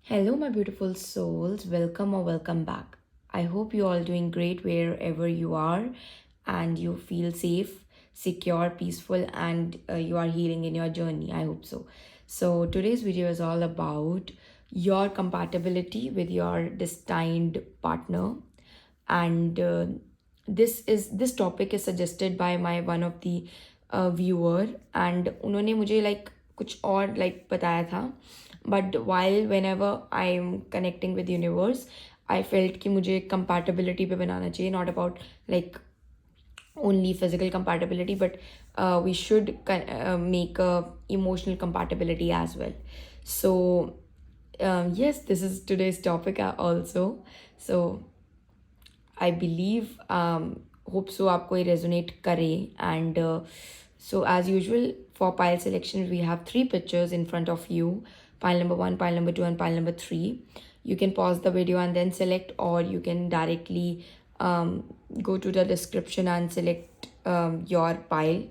Hello, my beautiful souls. Welcome or welcome back. I hope you all doing great wherever you are and you feel safe, secure, peaceful, and you are healing in your journey. I hope so. So, today's video is all about your compatibility with your destined partner, and this topic is suggested by my one of the viewer, and उन्होंने मुझे like कुछ और like बताया था, but while whenever I am connecting with universe I felt कि मुझे compatibility पे बनाना चाहिए, not about like only physical compatibility, but we should make a emotional compatibility as well. So yes, this is today's topic also. So I believe hope so आपको ये resonate करे, and so as usual for pile selection we have three pictures in front of you: pile number 1, pile number 2, and pile number 3. You can pause the video and then select, or you can directly go to the description and select your pile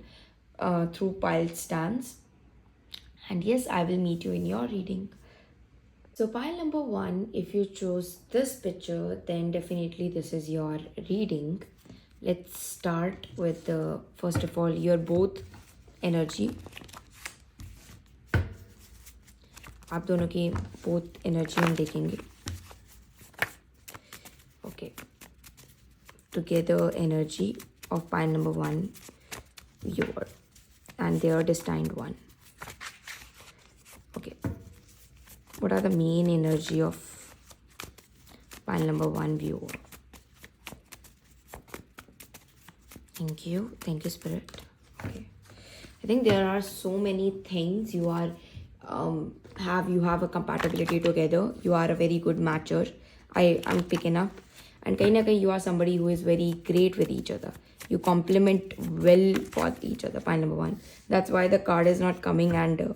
through pile stands. And yes, I will meet you in your reading. So pile number 1, if you chose this picture, then definitely this is your reading. Let's start with the first of all your both energy. आप दोनों की both energy हम देखेंगे. Okay. Together energy of pile number 1, viewer, and their destined one. Okay. What are the main energy of pile number 1, viewer? Thank you, spirit. Okay, I think there are so many things you are you have a compatibility together. You are a very good matcher. I'm picking up, and kahin na kahin you are somebody who is very great with each other. You complement well for each other. Pile number 1. That's why the card is not coming, and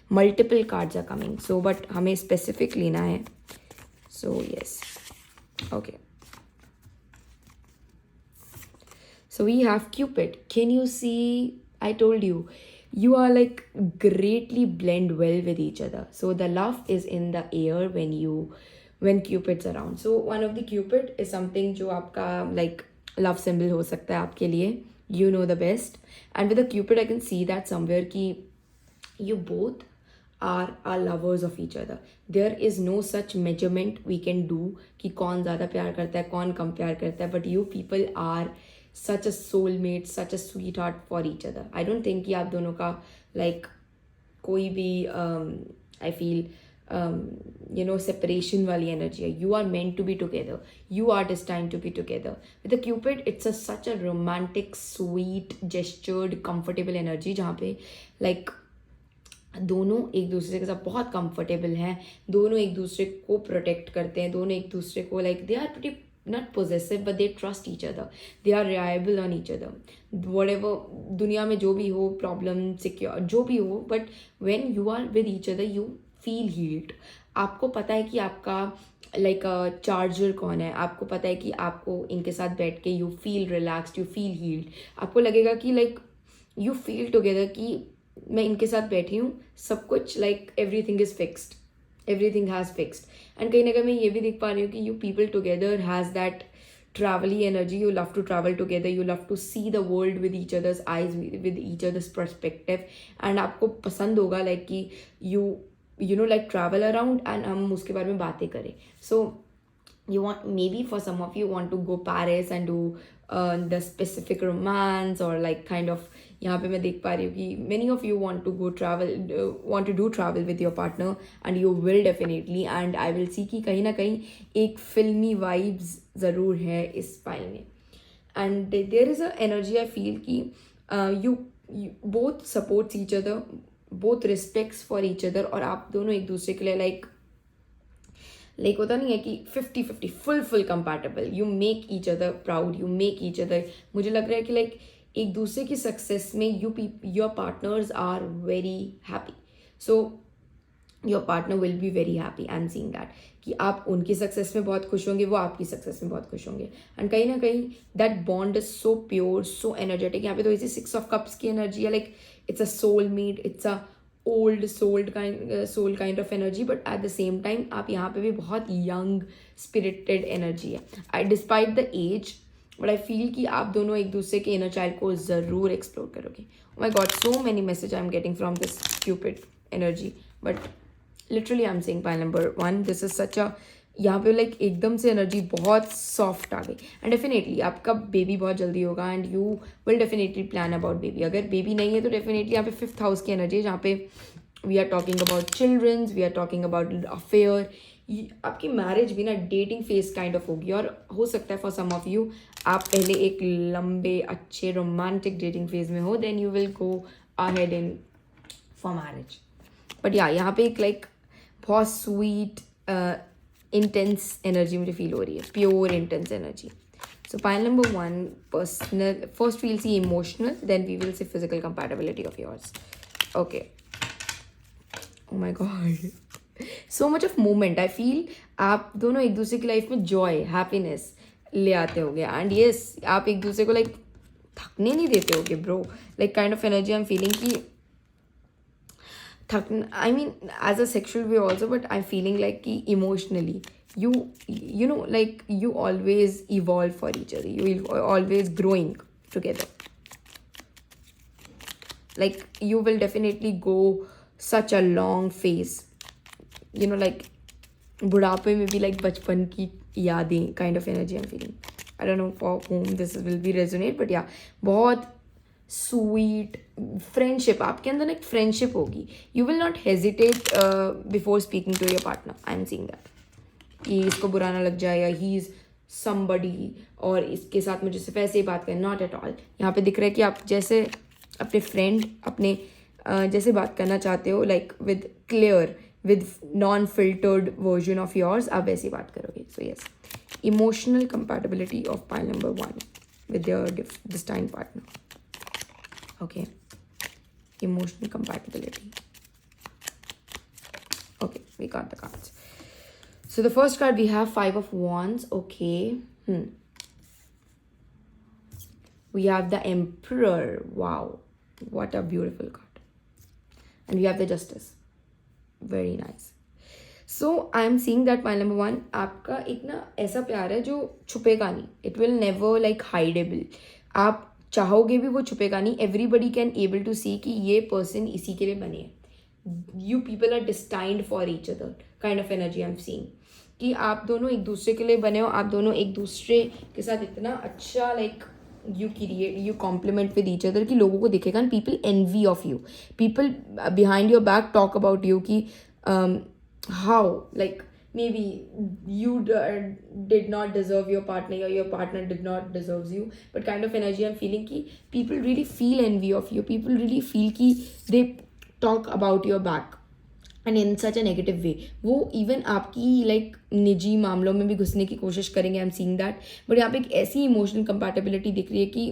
multiple cards are coming. So, but हमें specific लेना है. So yes, okay. So we have Cupid. Can you see? I told you, you are like greatly blend well with each other. So the love is in the air when Cupid's around. So one of the Cupid is something जो आपका like love symbol हो सकता है आपके लिए. You know the best. And with the Cupid, I can see that somewhere कि you both are lovers of each other. There is no such measurement we can do कि कौन ज़्यादा प्यार करता है, कौन कम प्यार करता है. But you people are such a soulmate, such a sweetheart for each other. I don't think कि आप दोनों का like कोई भी I feel separation वाली energy है. You are meant to be together. You are destined to be together. With the Cupid, it's such a romantic, sweet, gestured, comfortable energy जहाँ पे like दोनों एक दूसरे के साथ बहुत कंफर्टेबल हैं, दोनों एक दूसरे को प्रोटेक्ट करते हैं, दोनों एक दूसरे को like they are pretty not possessive but they trust each other, they are reliable on each other. Whatever दुनिया में जो भी हो, प्रॉब्लम, सिक्योर जो भी हो, but when you are with each other you feel healed. आपको पता है कि आपका लाइक चार्जर कौन है, आपको पता है कि आपको इनके साथ बैठ के you feel relaxed, you feel healed. आपको लगेगा कि लाइक यू फील टुगेदर कि मैं इनके साथ बैठी हूँ, सब कुछ like everything is fixed, everything has fixed. And कहीं ना कहीं मैं ये भी देख पा रही हूँ कि you people together has that travel energy. You love to travel together, you love to see the world with each other's eyes, with each other's perspective. And आपको पसंद होगा like कि you know like travel around and हम उसके बारे में बातें करें. So you want, maybe for some of you want to go Paris and do the specific romance or like kind of, यहाँ पे मैं देख पा रही हूँ कि many of you want to go travel, want to do travel with your partner, and you will definitely. And I will see कि कहीं ना कहीं एक फिल्मी vibes ज़रूर है इस फाइल में. And there is a energy I feel कि you both supports each other, both respects for each other, और आप दोनों एक दूसरे के लिए लाइक होता नहीं है कि 50-50 full compatible. You make each other proud, you make each other. मुझे लग रहा है कि लाइक एक दूसरे की सक्सेस में your partners are very happy. So your partner will be very happy. I am seeing that कि आप उनकी सक्सेस में बहुत खुश होंगे, वो आपकी सक्सेस में बहुत खुश होंगे. एंड कहीं ना कहीं that bond is so pure, so energetic. यहाँ पे तो इसी 6 of Cups की एनर्जी है. Like it's a soul mate, it's a old soul kind of energy, but at the same time आप यहाँ पे भी बहुत यंग स्पिरिटेड एनर्जी है. I despite the age, but I feel कि आप दोनों एक दूसरे के इनर चाइल्ड को ज़रूर एक्सप्लोर करोगे. My God, so many message I am getting from this Cupid energy, but literally I am saying pile number 1, this is such a, यहाँ पे लाइक एकदम से एनर्जी बहुत सॉफ्ट आ गई. एंड डेफिनेटली आपका बेबी बहुत जल्दी होगा and you will definitely plan about baby. अगर बेबी नहीं है तो डेफिनेटली यहाँ पे 5th हाउस की एनर्जी है, जहाँ पे we are talking about childrens, we are talking about affair. आपकी मैरिज भी ना डेटिंग फेज काइंड ऑफ होगी, और हो सकता है फॉर सम ऑफ यू आप पहले एक लंबे अच्छे रोमांटिक डेटिंग फेज में हो, then you will go ahead in for marriage. But या यहाँ पे एक लाइक बहुत स्वीट इंटेंस एनर्जी मुझे फील हो रही है, pure intense energy. So pile number 1, personal. First we'll see emotional, then we will see physical compatibility of yours. Okay, oh my God, so much of movement. I feel आप दोनों एक दूसरे की life में Joy, happiness ले आते होगे. And yes, आप एक दूसरे को लाइक थकने नहीं देते होगे bro. Like kind of energy I am feeling कि I mean, as a sexual way also, but I'm feeling like कि emotionally, you know, like you always evolve for each other. You will always growing together. Like you will definitely go such a long phase. You know, like बुढ़ापे में भी like बचपन की यादें kind of energy I'm feeling. I don't know for whom this will be resonate, but yeah, बहुत sweet friendship. आपके अंदर एक फ्रेंडशिप होगी. You will not hesitate before speaking to your partner. I am seeing that कि इसको बुरा ना लग जाए या ही इज़ समबडी और इसके साथ मुझे सिर्फ ऐसे ही बात करें. Not at all. यहाँ पे दिख रहा है कि आप जैसे अपने फ्रेंड अपने जैसे बात करना चाहते हो, like with clear, with non filtered version of yours, आप वैसी बात करोगे. So yes, emotional compatibility of pile number 1 with your destine partner. Okay, emotional compatibility. Okay, we got the cards. So the first card we have 5 of Wands. Okay. We have the Emperor. Wow, what a beautiful card. And we have the Justice. Very nice. So I am seeing that pile number 1, आपका एक ना ऐसा प्यार है जो छुपेगा नहीं. It will never like hideable. आप चाहोगे भी वो छुपेगा नहीं. Everybody can able to see कि ये पर्सन इसी के लिए बने हैं. You people are destined for each other kind of energy I am seeing कि आप दोनों एक दूसरे के लिए बने हो. आप दोनों एक दूसरे के साथ इतना अच्छा like you create, you compliment with each other कि लोगों को दिखेगा and people envy of you. People behind your back talk about you कि how like maybe you did not deserve your partner or your partner did not deserves you, but kind of energy I'm feeling ki people really feel envy of you. People really feel ki they talk about your back and in such a negative way. वो even आपकी like निजी मामलों में भी घुसने की कोशिश करेंगे. I'm seeing that. but यहाँ पे एक ऐसी emotional compatibility दिख रही है कि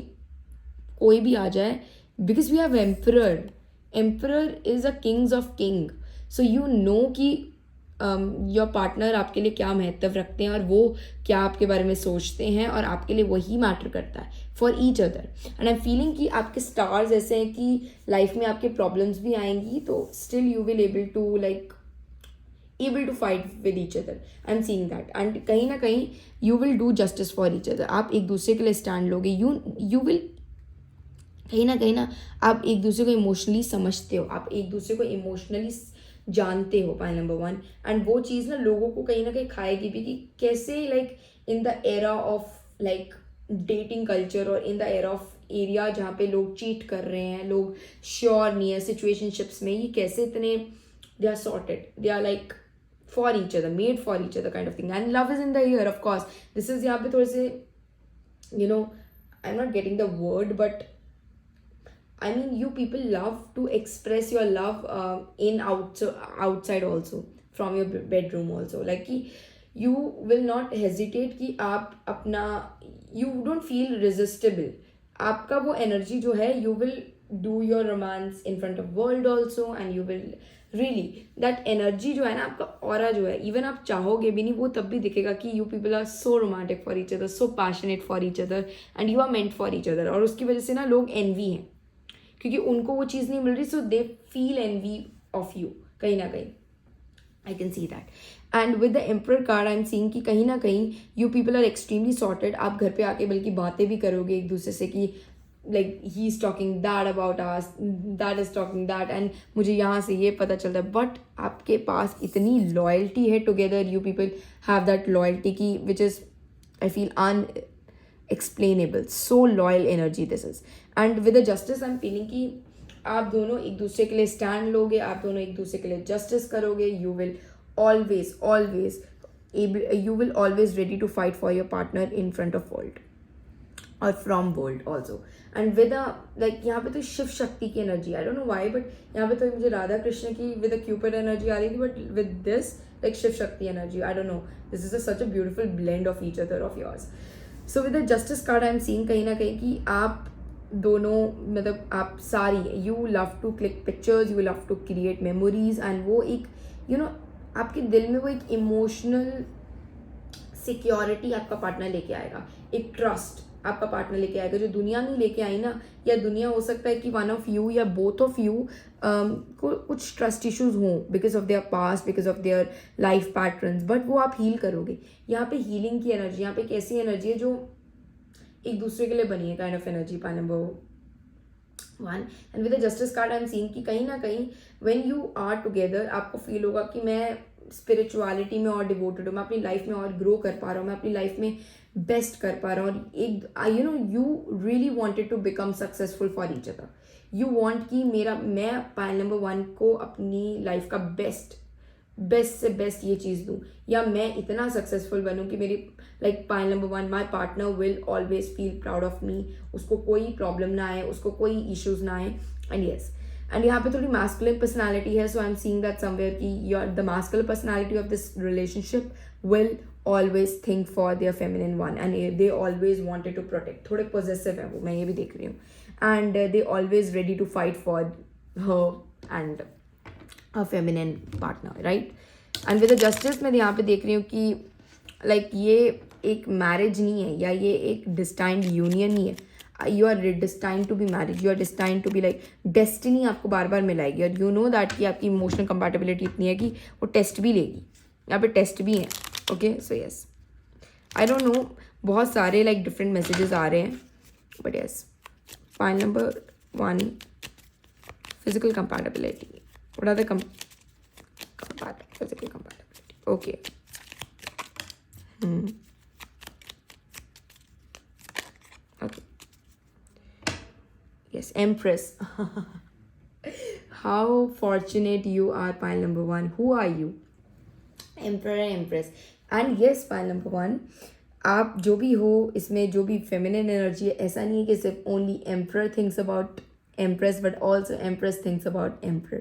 कोई भी आ जाए, because we have emperor. Emperor is a kings of king. So you know कि योर पार्टनर आपके लिए क्या महत्व रखते हैं और वो क्या आपके बारे में सोचते हैं, और आपके लिए वही मैटर करता है for each other. And I am feeling कि आपके स्टार्स ऐसे हैं कि लाइफ में आपके प्रॉब्लम्स भी आएंगी तो still you will able to fight with each other. I am seeing that. And कहीं ना कहीं you will do justice for each other. आप एक दूसरे के लिए स्टैंड लोगे. यू विल कहीं ना आप एक दूसरे को इमोशनली समझते हो. आप एक दूसरे को इमोशनली जानते हो. Pile number 1. एंड वो चीज़ ना लोगों को कहीं ना कहीं खाएगी भी कि कैसे like in the era of like dating culture और in the era of area जहाँ पे लोग चीट कर रहे हैं, लोग श्योर नहीं है सिचुएशनशिप्स में, ये कैसे इतने they are sorted, they are like for each other, made for each other kind of thing. And love is in the air of course. This is यहाँ पे थोड़े से you know I am not getting the word, but I mean, you people love to express your love in outside also, from your bedroom also. Like कि you will not hesitate कि आप अपना you don't feel resistible. आपका वो energy जो है you will do your romance in front of world also, and you will really that energy जो है ना आपका aura जो है, even आप चाहोगे भी नहीं वो तब भी दिखेगा कि you people are so romantic for each other, so passionate for each other, and you are meant for each other. और उसकी वजह से ना लोग envy हैं क्योंकि उनको वो चीज़ नहीं मिल रही, so they feel envy of you कहीं ना कहीं. I can see that. And with the Emperor card, I'm seeing कि कहीं ना कहीं you people are extremely sorted. आप घर पे आके बल्कि बातें भी करोगे एक दूसरे से कि like he's talking that about us, that is talking that, and मुझे यहाँ से ये पता चलता है. But आपके पास इतनी loyalty है together. You people have that loyalty की which is I feel unexplainable. So loyal energy this is. And with the Justice, I'm feeling कि आप दोनों एक दूसरे के लिए स्टैंड लोगे, आप दोनों एक दूसरे के लिए जस्टिस करोगे. You will always ready to fight for your partner in front of world और from world also. And with like यहाँ पे तो शिव शक्ति की energy, I don't know why, but यहाँ पे तो मुझे राधा कृष्ण की विद अ क्यूपिड एनर्जी आ रही थी, but with this like Shiv Shakti energy. I don't know, this is such a beautiful blend of each other of yours. So with the justice card I am seeing कहीं ना कहीं कि आप दोनों मतलब आप सारी you love to click pictures, you love to create memories, and वो एक आपके दिल में वो एक इमोशनल सिक्योरिटी आपका पार्टनर लेके आएगा, एक ट्रस्ट आपका पार्टनर लेके आएगा जो दुनिया नहीं लेके आई ना. या दुनिया हो सकता है कि वन ऑफ यू या बोथ ऑफ यू को कुछ ट्रस्ट इश्यूज हों because of their past, because of their life patterns, but वो आप हील करोगे. यहाँ पे हीलिंग की एनर्जी, यहाँ पे एक ऐसी एनर्जी है जो एक दूसरे के लिए बनी है, kind of energy. Part number 1. And with the justice card I am seeing कि कहीं ना कहीं व्हेन यू आर टुगेदर आपको फील होगा कि मैं स्पिरिचुअलिटी में और डिवोटेड हूँ, मैं अपनी लाइफ में और ग्रो कर पा रहा हूँ, मैं अपनी लाइफ में बेस्ट कर पा रहा हूँ. और एक you really wanted to become successful for each other. You want कि मैं पाइल नंबर 1 को अपनी लाइफ का बेस्ट से बेस्ट ये चीज़ दूँ, या मैं इतना सक्सेसफुल बनूँ कि मेरी like pile number 1 my partner will always feel proud of me, उसको कोई प्रॉब्लम ना आए, उसको कोई इश्यूज ना आए. एंड येस, एंड यहाँ पे थोड़ी मैस्कुलिन पर्सनैलिटी है, so I am seeing that somewhere कि the masculine personality of this relationship will always think for their feminine one, and they always wanted to protect. थोड़े possessive है वो, मैं ये भी देख रही हूँ. And they always ready to fight for her and a feminine partner, right. And with the justice मैं यहाँ पे देख रही हूँ कि लाइक ये एक मैरिज नहीं है, या ये एक डिस्टाइंड यूनियन नहीं है. You are destined to be marriage, you are destined to be like destiny आपको बार बार मिलाएगी. और यू नो दैट कि आपकी इमोशनल कंपैटिबिलिटी इतनी है कि वो टेस्ट भी लेगी. यहाँ पे टेस्ट भी हैं. Okay, so yes, I don't no, बहुत सारे लाइक डिफरेंट मैसेजेस आ रहे हैं, but yes. Point number 1, physical compatibility. What are the physical compatibility? Okay. Okay. Yes, Empress. How fortunate you are, pile number 1. Who are you? Emperor and Empress. And yes, pile number 1. आप जो भी हो, इसमें जो भी feminine energy है, ऐसा नहीं है कि सिर्फ only emperor thinks about Empress, but also Empress thinks about Emperor.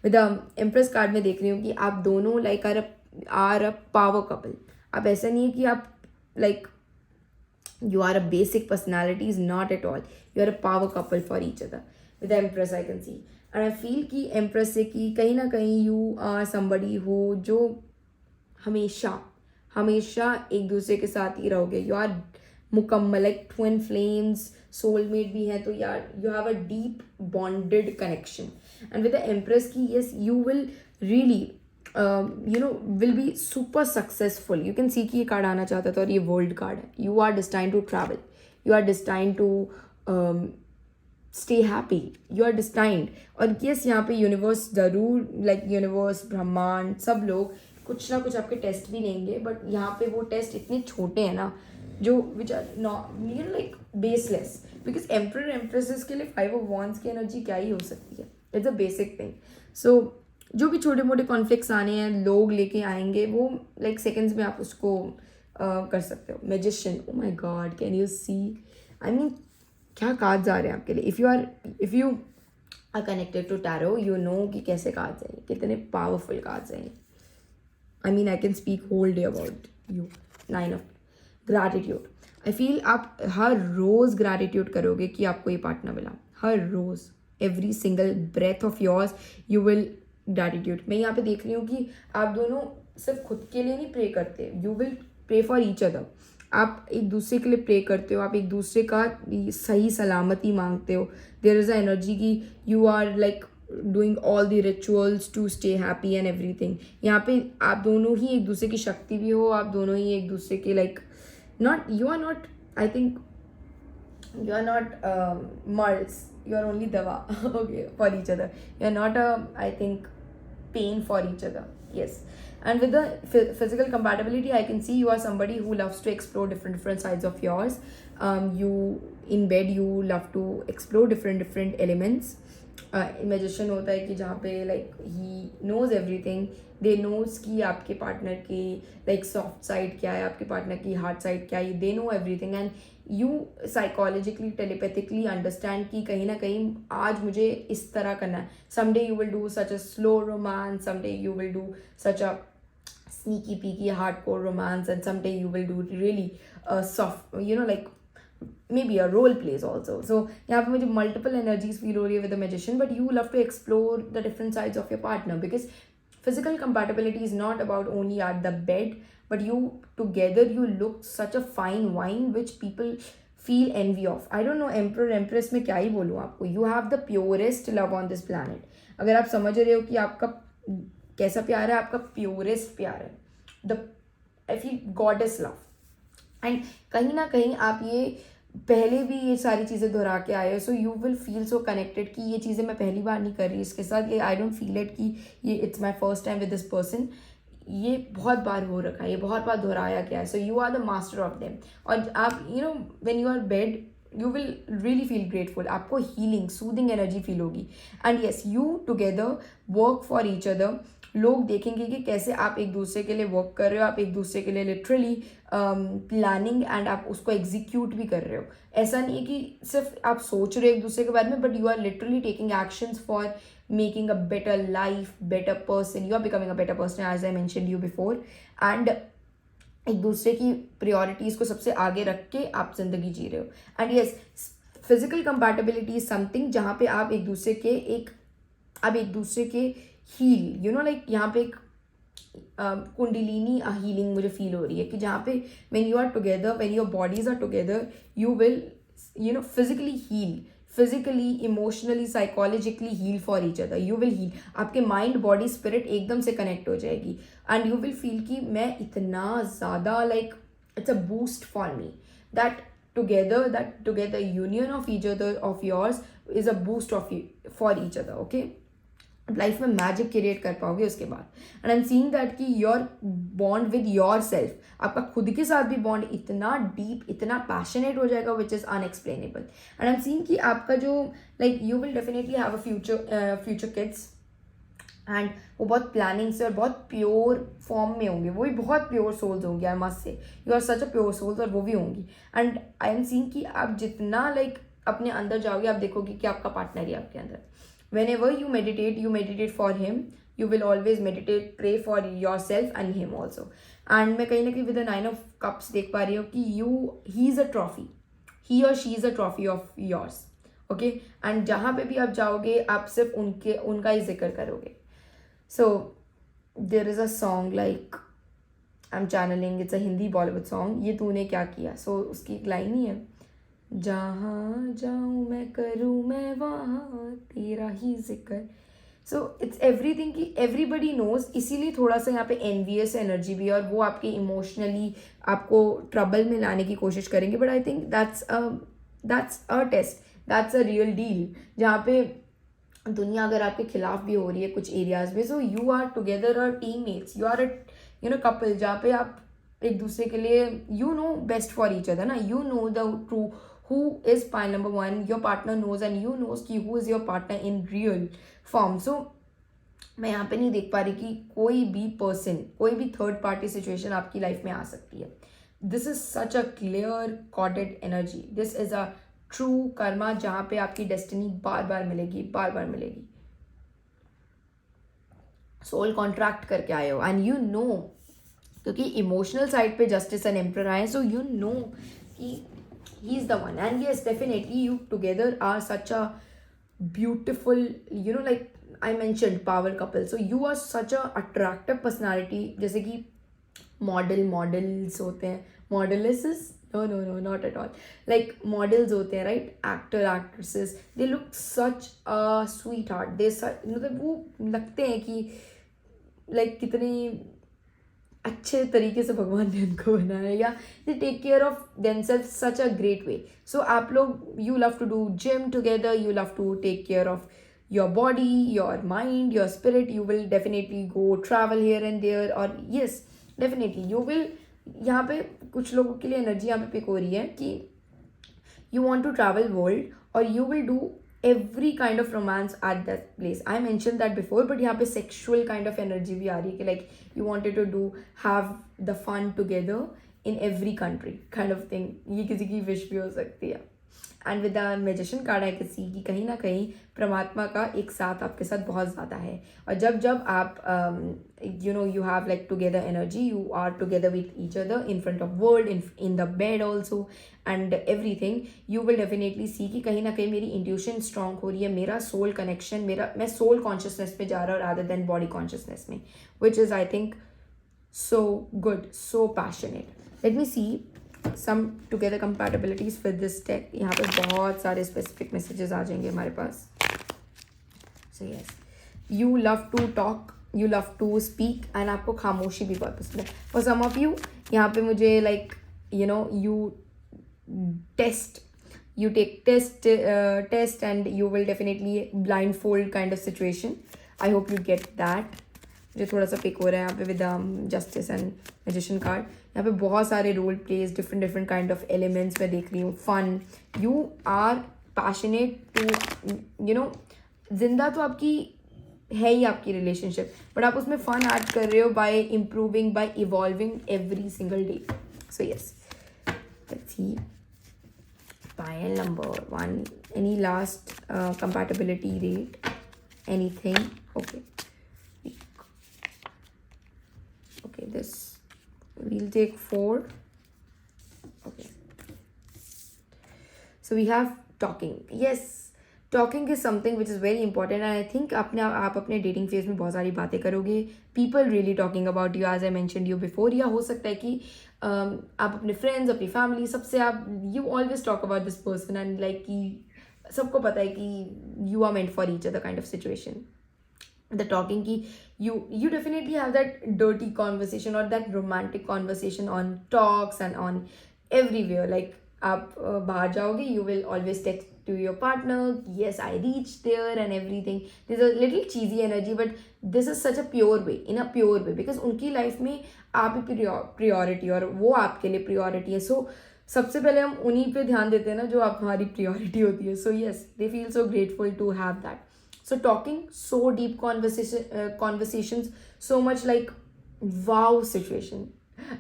With the Empress card में देख रही हूँ कि आप दोनों like are a power couple. आप ऐसा नहीं है कि आप like you are a basic personalities, not at all. You are a power couple for each other. With the Empress I can see. And I feel कि Empress से कि कहीं ना कहीं you are somebody हो जो हमेशा एक दूसरे के साथ ही रहोगे. You are मुकम्मल, लाइक ट्विन फ्लेम्स, सोलमेट भी है, तो यार you have a deep bonded connection. And with the empress की yes, you will really will be super successful. You can see कि ये कार्ड आना चाहता था और ये वर्ल्ड कार्ड है. You are destined to travel, you are destined to stay happy, you are destined. और यस, यहाँ पे यूनिवर्स ज़रूर लाइक यूनिवर्स, ब्रह्मांड, सब लोग कुछ ना कुछ आपके टेस्ट भी लेंगे, बट यहाँ पे वो टेस्ट इतने छोटे हैं ना जो which are not like baseless, because emperor empresses के लिए 5 of Wands की एनर्जी क्या ही हो सकती है. It's a basic thing. So जो भी छोटे मोटे कॉन्फ्लिक्ट्स आने हैं, लोग लेके आएंगे, वो लाइक सेकेंड्स में आप उसको कर सकते हो. Magician, oh my god, can you see, I mean क्या कार्ड्स आ रहे हैं आपके लिए. If you are connected to tarot, you know कि कैसे कार्ड्स हैं, कितने पावरफुल कार्ड्स हैं. I mean I can speak whole day about you. 9 of gratitude. I feel आप हर रोज़ ग्रैटिट्यूड करोगे कि आपको ये पार्टनर मिला. हर रोज़, every single breath of yours you will gratitude. मैं यहाँ पे देख रही हूँ कि आप दोनों सिर्फ खुद के लिए नहीं प्रे करते, you will pray for each other. आप एक दूसरे के लिए प्रे करते हो, आप एक दूसरे का सही सलामती मांगते हो. देयर इज़ अ एनर्जी की you are like doing all the rituals to stay happy and everything. यहाँ पे आप दोनों ही एक दूसरे की शक्ति भी हो, आप दोनों ही एक दूसरे के like not, you are not, I think you are not meds, you are only dawa okay for each other. You are not I think pain for each other. Yes. And with the physical compatibility, I can see you are somebody who loves to explore different sides of yours. You in bed you love to explore different elements. Magician होता है कि जहाँ पे like he knows everything. They knows कि आपके partner की like soft side क्या है, आपके partner की hard side क्या है. They know everything and you psychologically telepathically understand कि कहीं ना कहीं आज मुझे इस तरह करना है. Someday you will do such a slow romance, someday you will do such a sneaky peeky hardcore romance, and someday you will do really soft, you know, like maybe a role plays also. So यहाँ पे मुझे multiple energies feel हो रही है with the magician, but you love to explore the different sides of your partner because physical compatibility is not about only at the bed, but you together you look such a fine wine which people feel envy of. I don't know emperor empress में क्या ही बोलूँ आपको. You have the purest love on this planet. अगर आप समझ रहे हो कि आपका कैसा प्यार है, आपका प्योरेस्ट प्यार है, the I feel goddess love. And कहीं ना कहीं आप ये पहले भी ये सारी चीज़ें दोहरा के आए हो, so you will feel so connected कि ये चीज़ें मैं पहली बार नहीं कर रही इसके साथ. ये आई डोंट फील इट कि ये it's my first time with this person. ये बहुत बार हो रखा है, ये बहुत बार दोहराया गया है. So you are the master of them. और आप you know when you are bed you will really feel grateful. आपको हीलिंग सूदिंग एनर्जी फील होगी. And yes you together work for each other. लोग देखेंगे कि कैसे आप एक दूसरे के लिए वर्क कर रहे हो, आप एक दूसरे के लिए लिटरली प्लानिंग एंड आप उसको एग्जीक्यूट भी कर रहे हो. ऐसा नहीं है कि सिर्फ आप सोच रहे हो एक दूसरे के बारे में, but you are literally taking actions for making a better life, better person. You are becoming a better person as I mentioned you before. And एक दूसरे की प्रायोरिटीज़ को सबसे आगे रख के आप जिंदगी जी रहे हो. And yes physical compatibility is something जहाँ पे आप एक दूसरे के हील, यू नो लाइक यहाँ पे एक कुंडलिनी हीलिंग मुझे फील हो रही है कि जहाँ पे when you are together, when your bodies are together, you will you know physically heal, physically emotionally psychologically heal for each other. You will heal. आपके माइंड बॉडी स्पिरिट एकदम से कनेक्ट हो जाएगी एंड यू विल फील कि मैं इतना ज़्यादा like it's a boost for me. That together union of each other of yours is a boost of for each other. Okay, life में magic create कर पाओगे उसके बाद. And I am seeing that कि your bond with yourself, आपका खुद के साथ भी बॉन्ड इतना डीप, इतना पैशनेट हो जाएगा which is unexplainable. And I am seeing कि आपका जो like you will definitely have a future kids and वो बहुत प्लानिंग से और बहुत प्योर फॉर्म में होंगे. वो भी बहुत प्योर सोल्स होंगे. I must say you are such a pure souls और वो भी होंगी. एंड आई एम सीइंग कि आप जितना लाइक अपने अंदर जाओगे आप देखोगे कि आपका पार्टनर ही आपके अंदर. Whenever you meditate for him. You will always meditate, pray for yourself and him also. And मैं कहीं ना कहीं with the 9 of cups देख पा रही हूँ कि he is a trophy. He or she is a trophy of yours. Okay? And जहाँ पे भी आप जाओगे आप सिर्फ उनका ही जिक्र करोगे. So there is a song like I'm channeling. It's a Hindi Bollywood song. ये तूने क्या किया. So उसकी एक लाइन ही है, जहाँ जाऊँ मैं करूँ मैं वहाँ तेरा ही जिक्र. सो इट्स एवरीथिंग कि एवरीबडी नोज. इसीलिए थोड़ा सा यहाँ पे एनवियस एनर्जी भी है और वो आपके इमोशनली आपको ट्रबल में लाने की कोशिश करेंगे. But I think that's a test, that's a real deal जहाँ पे दुनिया अगर आपके खिलाफ भी हो रही है कुछ एरियाज में. So you are together are teammates, you are a you know couple जहाँ पे आप एक दूसरे के लिए you know best for each other ना. You know the true who is pile number one. Your partner knows and you knows कि who is your partner in real form. So मैं यहाँ पे नहीं देख पा रही कि कोई भी पर्सन, कोई भी थर्ड पार्टी सिचुएशन आपकी लाइफ में आ सकती है. This is such a clear corded energy. This is a true Karma जहाँ पे आपकी डेस्टिनी बार बार मिलेगी. सोल कॉन्ट्रैक्ट करके आए हो एंड यू नो, क्योंकि इमोशनल साइड पे जस्टिस एंड एम्परर आए. सो यू नो कि he is the one. And yes, definitely you together are such a beautiful, you know, like I mentioned, power couple. So you are such a attractive personality. जैसे कि models होते हैं, modelesses no, no, no, not at all. Like models होते हैं, right? Actor, actresses, they look such a sweetheart. They मतलब वो लगते हैं कि like कितने अच्छे तरीके से भगवान ने उनको बनाया, या they take care of themselves such a great way. So आप लोग, you love to do gym together, you love to take care of your body, your mind, your spirit. You will definitely go travel here and there, or yes, definitely you will. यहाँ पे कुछ लोगों के लिए energy यहाँ पे pick हो रही है कि you want to travel world, or you will do every kind of romance at that place. I mentioned that before, but यहाँ पे sexual kind of energy भी आ रही है कि like you wanted to do have the fun together in every country kind of thing. ये किसी की wish भी हो सकती है. And with the magician card I can see कि कहीं ना कहीं परमात्मा का एक साथ आपके साथ बहुत ज़्यादा है. और जब आप you know you have like together energy, you are together with each other in front of world, in the bed also and everything, you will definitely see कि कहीं ना कहीं मेरी इंट्यूशन स्ट्रांग हो रही है, मेरा सोल कनेक्शन, मैं सोल कॉन्शियसनेस पे जा रहा हूँ रादर देन बॉडी कॉन्शियसनेस में, which is I think so good, so passionate. Let me see some together compatibilities for this deck. यहाँ पे बहुत सारे specific messages आ जाएंगे हमारे पास. So yes, you love to talk, you love to speak, and आपको खामोशी भी बहुत पसंद है. For some of you, यहाँ पे मुझे like you know you test, you take test and you will definitely blindfold kind of situation. I hope you get that. जो थोड़ा सा पिक हो रहा है यहाँ पे with justice and magician card. यहाँ पे बहुत सारे role plays, different kind of elements मैं देख रही हूँ. Fun, you are passionate to you know, जिंदा तो आपकी है ही आपकी रिलेशनशिप, बट आप उसमें फन ऐड कर रहे हो by improving, by evolving every single day. So yes, let's see pile number 1. Any last compatibility rate, anything? Okay. Okay, this we'll take 4. Okay, so we have talking. Yes, talking is something which is very important, and I think आप अपने dating phase में बहुत सारी बातें करोगे. People really talking about you, as I mentioned you before. या हो सकता है कि आप अपने friends, अपनी family, सबसे आप you always talk about this person, and like कि सबको पता है कि you are meant for each other kind of situation. The talking ki you definitely have that dirty conversation or that romantic conversation on talks and on everywhere. Like आप बाहर जाओगे, you will always text to your partner, yes I reached there and everything. There's a little cheesy energy, but this is such a pure way, in a pure way, because उनकी life में आप ही priority और वो आपके लिए priority है. So सबसे पहले हम उन्हीं पे ध्यान देते हैं ना जो आप हमारी priority होती है. So yes, they feel so grateful to have that. So talking, so deep conversations, so much like wow situation.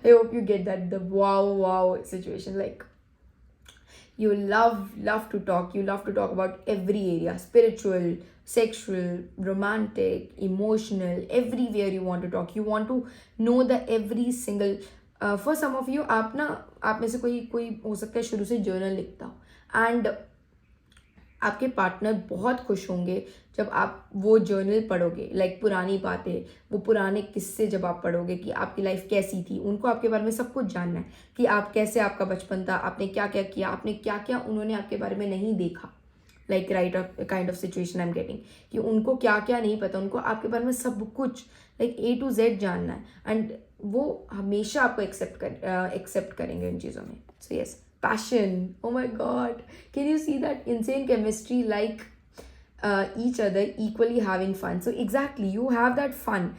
I hope you get that, the wow situation. Like you love to talk. You love to talk about every area, spiritual, sexual, romantic, emotional, everywhere you want to talk. You want to know the every single. For some of you, आप में से कोई हो सकता है शुरू से journal लिखता हो, एंड आपके पार्टनर बहुत खुश होंगे जब आप वो जर्नल पढ़ोगे. लाइक पुरानी बातें, वो पुराने किस्से जब आप पढ़ोगे कि आपकी लाइफ कैसी थी, उनको आपके बारे में सब कुछ जानना है कि आप कैसे, आपका बचपन था, आपने क्या क्या किया, आपने क्या क्या उन्होंने आपके बारे में नहीं देखा. Like right of kind of situation I am getting कि उनको क्या क्या नहीं पता, उनको आपके बारे में सब कुछ लाइक A to Z जानना है, एंड वो हमेशा आपको एक्सेप्ट करेंगे इन चीज़ों में. So yes, passion, oh my god, can you see that insane chemistry, like each other equally having fun. So exactly, you have that fun,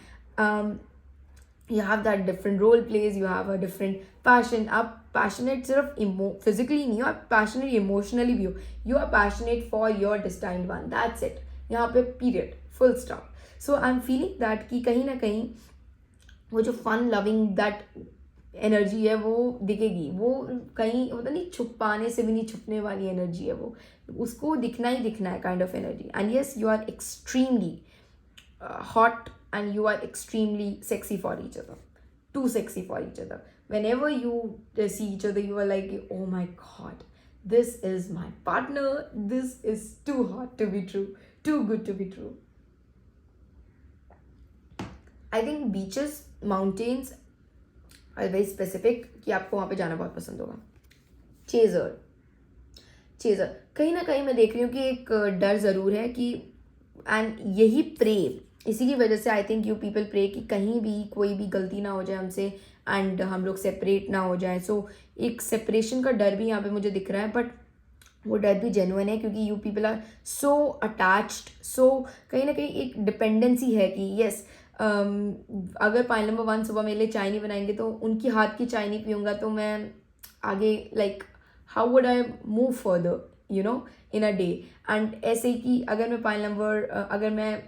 you have that different role plays, you have a different passion. आप passionate सिर्फ physically नहीं हो, आप passionate emotionally भी हो. You are passionate for your destined one, that's it. यहाँ पे period, full stop. So I'm feeling that कि कहीं ना कहीं वो जो fun loving that एनर्जी है वो दिखेगी. वो कहीं होता नहीं, छुपाने से भी नहीं छुपने वाली एनर्जी है, वो उसको दिखना ही दिखना है kind of energy. And yes, you are extremely hot and you are extremely sexy for each other, too sexy for each other. whenever you see each other, you are like, oh my god, this is my partner, this is too hot to be true, too good to be true. I think beaches, mountains are very specific कि आपको वहाँ पे जाना बहुत पसंद होगा. Chaser, chaser कहीं ना कहीं मैं देख रही हूँ कि एक डर ज़रूर है कि, एंड यही प्रे, इसी की वजह से I think you people pray कि कहीं भी कोई भी गलती ना हो जाए हमसे एंड हम लोग सेपरेट ना हो जाए. सो एक सेपरेशन का डर भी यहाँ पे मुझे दिख रहा है, बट वो डर भी जेन्युइन है क्योंकि you people are so attached. So कहीं ना कहीं एक डिपेंडेंसी है कि येस, अगर पाइल नंबर 1 सुबह मेरे लिए चाय नहीं बनाएंगे तो उनकी हाथ की चाय नहीं पीऊँगा तो मैं आगे like how would I move further you know in a day. And ऐसे ही कि अगर मैं पाइल नंबर अगर मैं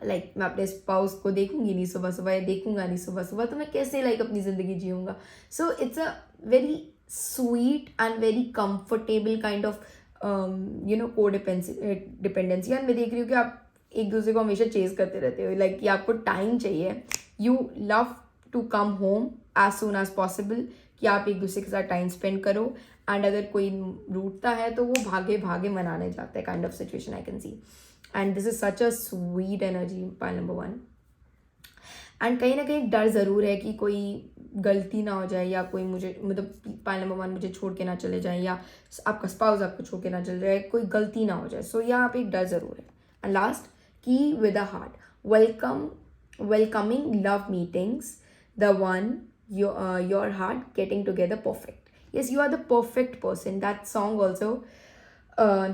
मैं अपने स्पाउस को देखूंगी नहीं सुबह सुबह या देखूंगा नहीं सुबह सुबह तो मैं कैसे अपनी ज़िंदगी जीऊँगा. So it's a very sweet and very comfortable kind of को डिपेंडेंसी. एंड मैं देख रही हूँ कि आप एक दूसरे को हमेशा चेज करते रहते हो, कि आपको टाइम चाहिए. You love to come home as soon as possible, कि आप एक दूसरे के साथ टाइम स्पेंड करो. एंड अगर कोई रूठता है तो वो भागे भागे मनाने जाता है, kind of situation I can C. And this is such a sweet energy pile number 1. And कहीं ना कहीं डर ज़रूर है कि कोई गलती ना हो जाए या कोई मुझे पाइल नंबर 1 मुझे छोड़ के ना चले जाए या आपका स्पाउस आपको छोड़ के ना चले जाए, कोई गलती ना हो जाए. सो यहाँ पे एक डर ज़रूर है. एंड लास्ट, की with a heart, welcoming love meetings, the one your heart getting together perfect. Yes, you are the perfect person. That song also,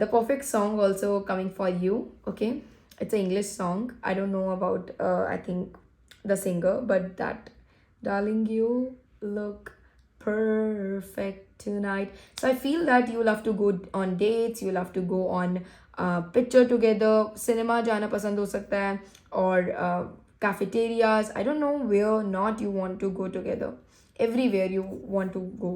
the perfect song also coming for you. Okay, it's an English song. I don't know about I think the singer, but that darling you look perfect tonight. So I feel that you love to go on dates, you love to go on picture together, cinema जाना पसंद हो सकता है, और cafeterias, I don't know where not you want to go together, everywhere you want to go.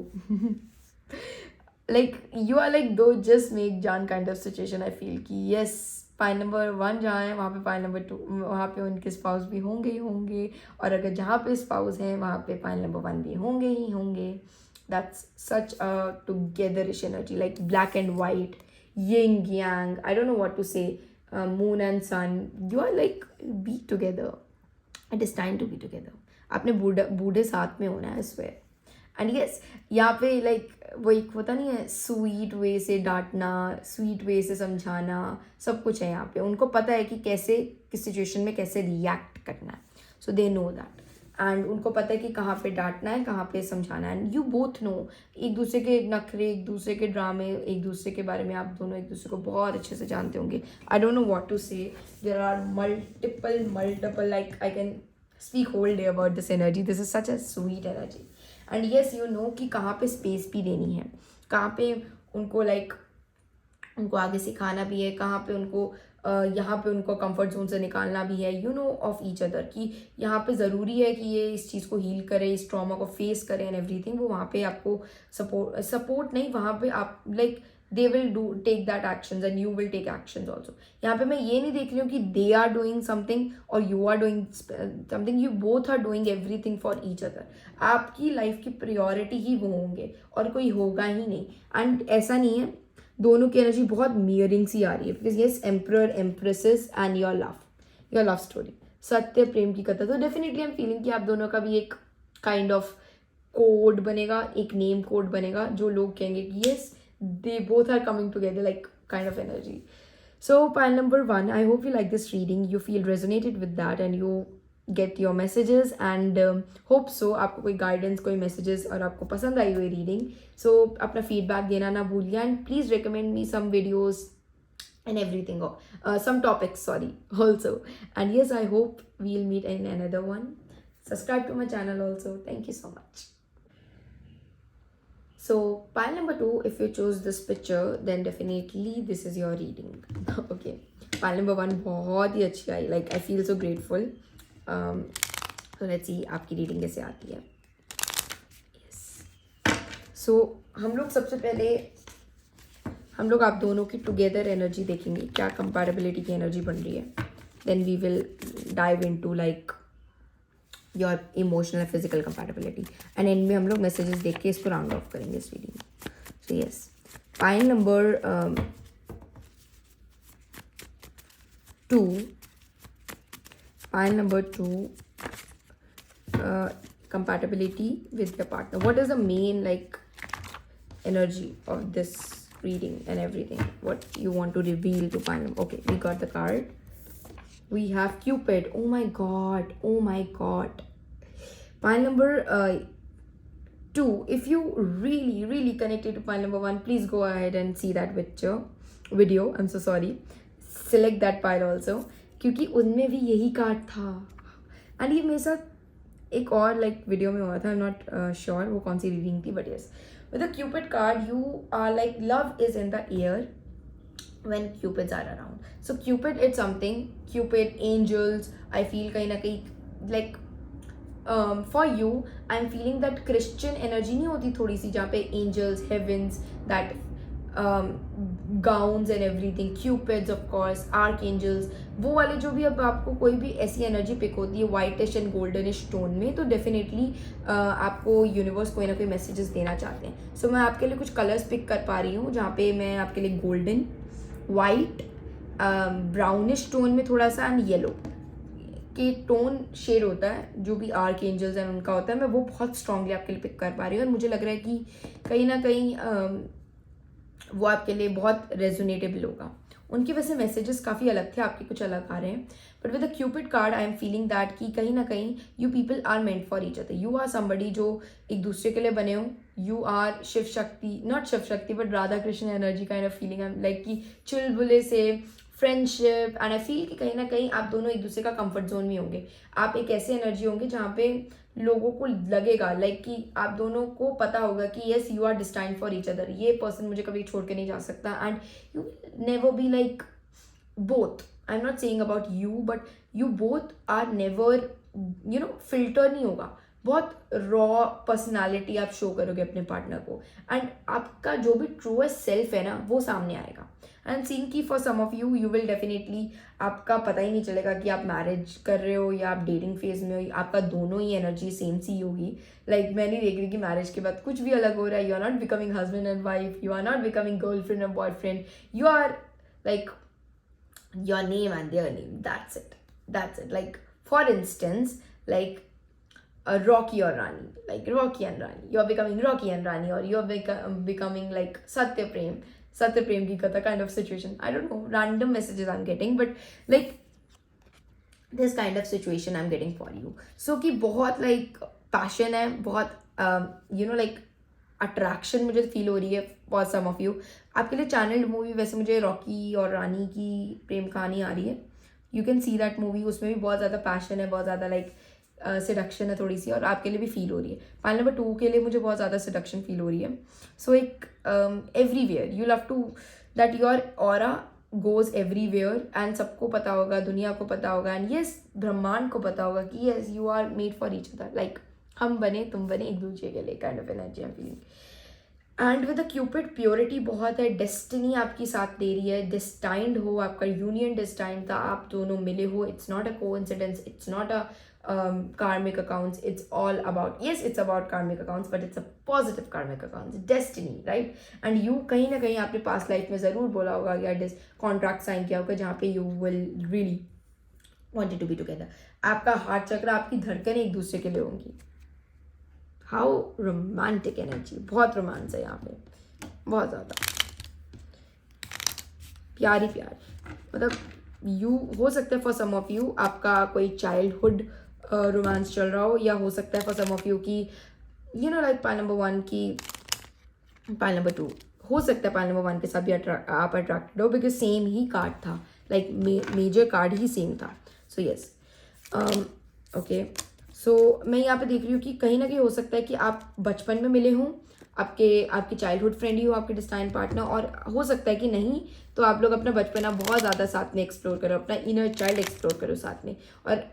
You are दो just make जान kind of situation. I feel कि yes, pile number 1 जहाँ है वहाँ पे पाइल नंबर 2, वहाँ पे उनके स्पाउस भी होंगे ही होंगे, और अगर जहाँ पे स्पाउस हैं वहाँ पे पाइल नंबर 1 भी होंगे ही होंगे. That's such a togetherish energy, like black and white, yin yang, I don't know what to say, moon and sun, you are be together. It is time to be together. आपने बूढ़े साथ में होना है, I swear. And yes, यहाँ पे वो एक होता नहीं है, स्वीट वे से डांटना, स्वीट वे से समझाना, सब कुछ है यहाँ पे. उनको पता है कि कैसे किस सिचुएशन में कैसे रिएक्ट करना है. सो दे नो दैट. एंड उनको पता है कि कहाँ पे डांटना है, कहाँ पे समझाना है. एंड यू बोथ नो, एक दूसरे के नखरे, एक दूसरे के ड्रामे, एक दूसरे के बारे में आप दोनों एक दूसरे को बहुत अच्छे से जानते होंगे. I don't know what to say. There are multiple I can speak whole day about this energy. This is such a sweet energy. And yes, you know कि कहाँ पे स्पेस भी देनी है, कहाँ पे उनको उनको आगे सिखाना भी है, कहाँ पे उनको यहाँ पे उनको कंफर्ट जोन से निकालना भी है. You know of each other कि यहाँ पे ज़रूरी है कि ये इस चीज़ को हील करे, इस ट्रॉमा को फेस करे एंड एवरीथिंग. वो वहाँ पे आपको सपोर्ट नहीं, वहाँ पे आप they will take that actions and you will take actions also. यहाँ पे मैं ये नहीं देख रही हूँ कि they are doing something or you are doing something. You both are doing everything for each other. आपकी लाइफ की प्रायोरिटी ही वो होंगे और कोई होगा ही नहीं. एंड ऐसा नहीं है, दोनों की एनर्जी बहुत मियरिंग सी आ रही है. Because yes, emperor, एम्प्रेसेस and your love story, सत्य प्रेम की कथा. तो डेफिनेटली आई एम फीलिंग कि आप दोनों का भी एक काइंड ऑफ कोड बनेगा, एक नेम कोड बनेगा, जो लोग कहेंगे कि yes, they both are coming together, kind of energy. So pile number 1, I hope you like this reading, you feel resonated with that and you get your messages, and hope so आपको कोई guidance, कोई messages और आपको पसंद आई हुई reading. So अपना feedback देना ना भूलिए, and please recommend me some videos and everything, some topics also. And yes, I hope we'll meet in another one. Subscribe to my channel also. Thank you so much. So pile number 2, if you chose this picture, then definitely this is your reading. Okay, pile number 1 बहुत ही अच्छी आई. I feel so grateful. So let's see आपकी reading कैसे आती है. Yes. So हम लोग सबसे पहले आप दोनों की together energy देखेंगे, क्या compatibility की energy बन रही है. Then we will dive into your emotional and physical compatibility. And end में हम लोग messages देख के इसको round off करेंगे इस वीडियो में. So yes, pile number 2. Pile number 2, compatibility with your partner. What is the main energy of this reading and everything, what you want to reveal to pile number. Okay, we got the card. We have Cupid. Oh my god, oh my god. Pile number 2. If you really connected to pile number 1, please go ahead and see that video. I'm so sorry. Select that pile also, क्योंकि उनमें भी यही card था. And ये मेरे साथ एक और लाइक वीडियो में हुआ था. आई एम नॉट श्योर वो कौन सी रीडिंग थी, but yes, with the cupid card you are like love is in the air when cupids are around. So cupid it's something, cupid, angels, I feel kahin na kahin like for you I'm feeling that Christian energy नहीं होती थोड़ी सी, जहाँ पे angels, heavens, that gowns and everything, cupids of course, archangels, वो वाले जो भी. अब आपको कोई भी ऐसी एनर्जी पिक होती है whitish and goldenish टोन में, तो डेफिनेटली आपको यूनिवर्स कोई ना कोई मैसेजेस देना चाहते हैं. सो मैं आपके लिए कुछ कलर्स पिक कर पा रही हूँ, जहाँ पे मैं आपके लिए गोल्डन, वाइट, ब्राउनिश टोन में थोड़ा सा, एंड येलो के टोन शेड होता है जो भी आर्क एंजल्स एंड उनका होता है, मैं वो बहुत स्ट्रांगली आपके लिए पिक कर पा रही हूँ. और मुझे लग रहा है कि कहीं ना कहीं वो आपके लिए बहुत रेजोनेटेबल होगा. उनकी वैसे मैसेजेस काफ़ी अलग थे, आपके कुछ अलग आ रहे हैं, but with the cupid card I am feeling that कि कहीं ना कहीं you people are meant for each other. You are somebody जो एक दूसरे के लिए बने हो. You are Shiv Shakti, not Shiv Shakti but Radha Krishna energy kind of feeling. I am like कि चुलबुले से फ्रेंडशिप, एंड आई फील कि कहीं ना कहीं आप दोनों एक दूसरे का कंफर्ट जोन में होंगे. आप एक ऐसे एनर्जी होंगे जहाँ पे लोगों को लगेगा लाइक कि आप दोनों को पता होगा कि yes you are destined for each other. ये पर्सन मुझे कभी छोड़ के नहीं जा सकता. And you never be like both. I am not saying about you, but you both are never filter नहीं होगा. बहुत रॉ पर्सनालिटी आप शो करोगे अपने पार्टनर को, एंड आपका जो भी ट्रूएस्ट सेल्फ है ना वो सामने आएगा. एंड सीन की for some of you, you will definitely, आपका पता ही नहीं चलेगा कि आप मैरिज कर रहे हो या आप डेटिंग फेज में हो. आपका दोनों ही एनर्जी सेम सी होगी. लाइक मैं नहीं देख रही कि मैरिज के बाद कुछ भी अलग हो रहा है. You are not becoming husband and wife, you are not becoming girlfriend and boyfriend. You are like your name and their name. That's it. Like for instance, like Rocky or Rani, like Rocky and Rani. You're becoming Rocky and Rani, or you're becoming like Satya Prem ki katha kind of situation. I don't know, random messages I'm getting, but like this kind of situation I'm getting for you. So कि बहुत like passion है, बहुत like attraction मुझे feel हो रही है for some of you. आपके लिए चैनल्ड मूवी वैसे मुझे रॉकी और रानी की प्रेम कहानी आ रही है. You can see that movie. उसमें भी बहुत ज़्यादा पैशन है, बहुत ज़्यादा लाइक सिडक्शन है थोड़ी सी, और आपके लिए भी फील हो रही है. पाइल नंबर 2 के लिए मुझे बहुत ज़्यादा सिडक्शन फील हो रही है. सो एक everywhere you love to that your aura goes everywhere, and सबको पता होगा, दुनिया को पता होगा, एंड येस ब्रह्मांड को पता होगा कि yes you are made for each other. Like हम बने तुम बने एक दूसरे के लिए kind of energy I am feeling. And with the cupid purity बहुत है. डेस्टिनी आपकी साथ दे रही है. डिस्टाइंड हो, आपका यूनियन डिस्टाइंड था, आप दोनों मिले हो. It's not a coincidence, it's not a karmic accounts. It's all about, yes it's about karmic accounts, but it's a positive karmic accounts. Destiny, right? And you कहीं ना कहीं आपने पास्ट लाइफ में ज़रूर बोला होगा या कॉन्ट्रैक्ट साइन किया होगा जहाँ पे you will really wanted to be together. आपका हार्ट चक्र, आपकी धड़कनें एक दूसरे के लिए होंगी. हाउ रोमांटिक एनर्जी, बहुत रोमांस है यहाँ पे, बहुत ज़्यादा प्यारी. मतलब यू हो सकता है फॉर सम ऑफ यू आपका कोई चाइल्डहुड रोमांस चल रहा हो, या हो सकता है फॉर सम ऑफ यू की लाइक पाइल नंबर 1 की पाइल नंबर 2. हो सकता है पाइल नंबर 1 के साथ भी आप अट्रैक्टेड हो, बिकॉज सेम ही कार्ड था, लाइक मेजर कार्ड ही सेम था. So yes okay. सो मैं यहाँ पे देख रही हूँ कि कहीं ना कहीं हो सकता है कि आप बचपन में मिले हों, आपके चाइल्डहुड फ्रेंड ही हो आपके डिस्टाइंड पार्टनर, और हो सकता है कि नहीं तो आप लोग अपना बचपना बहुत ज़्यादा साथ में एक्सप्लोर करो, अपना इनर चाइल्ड एक्सप्लोर करो साथ में. और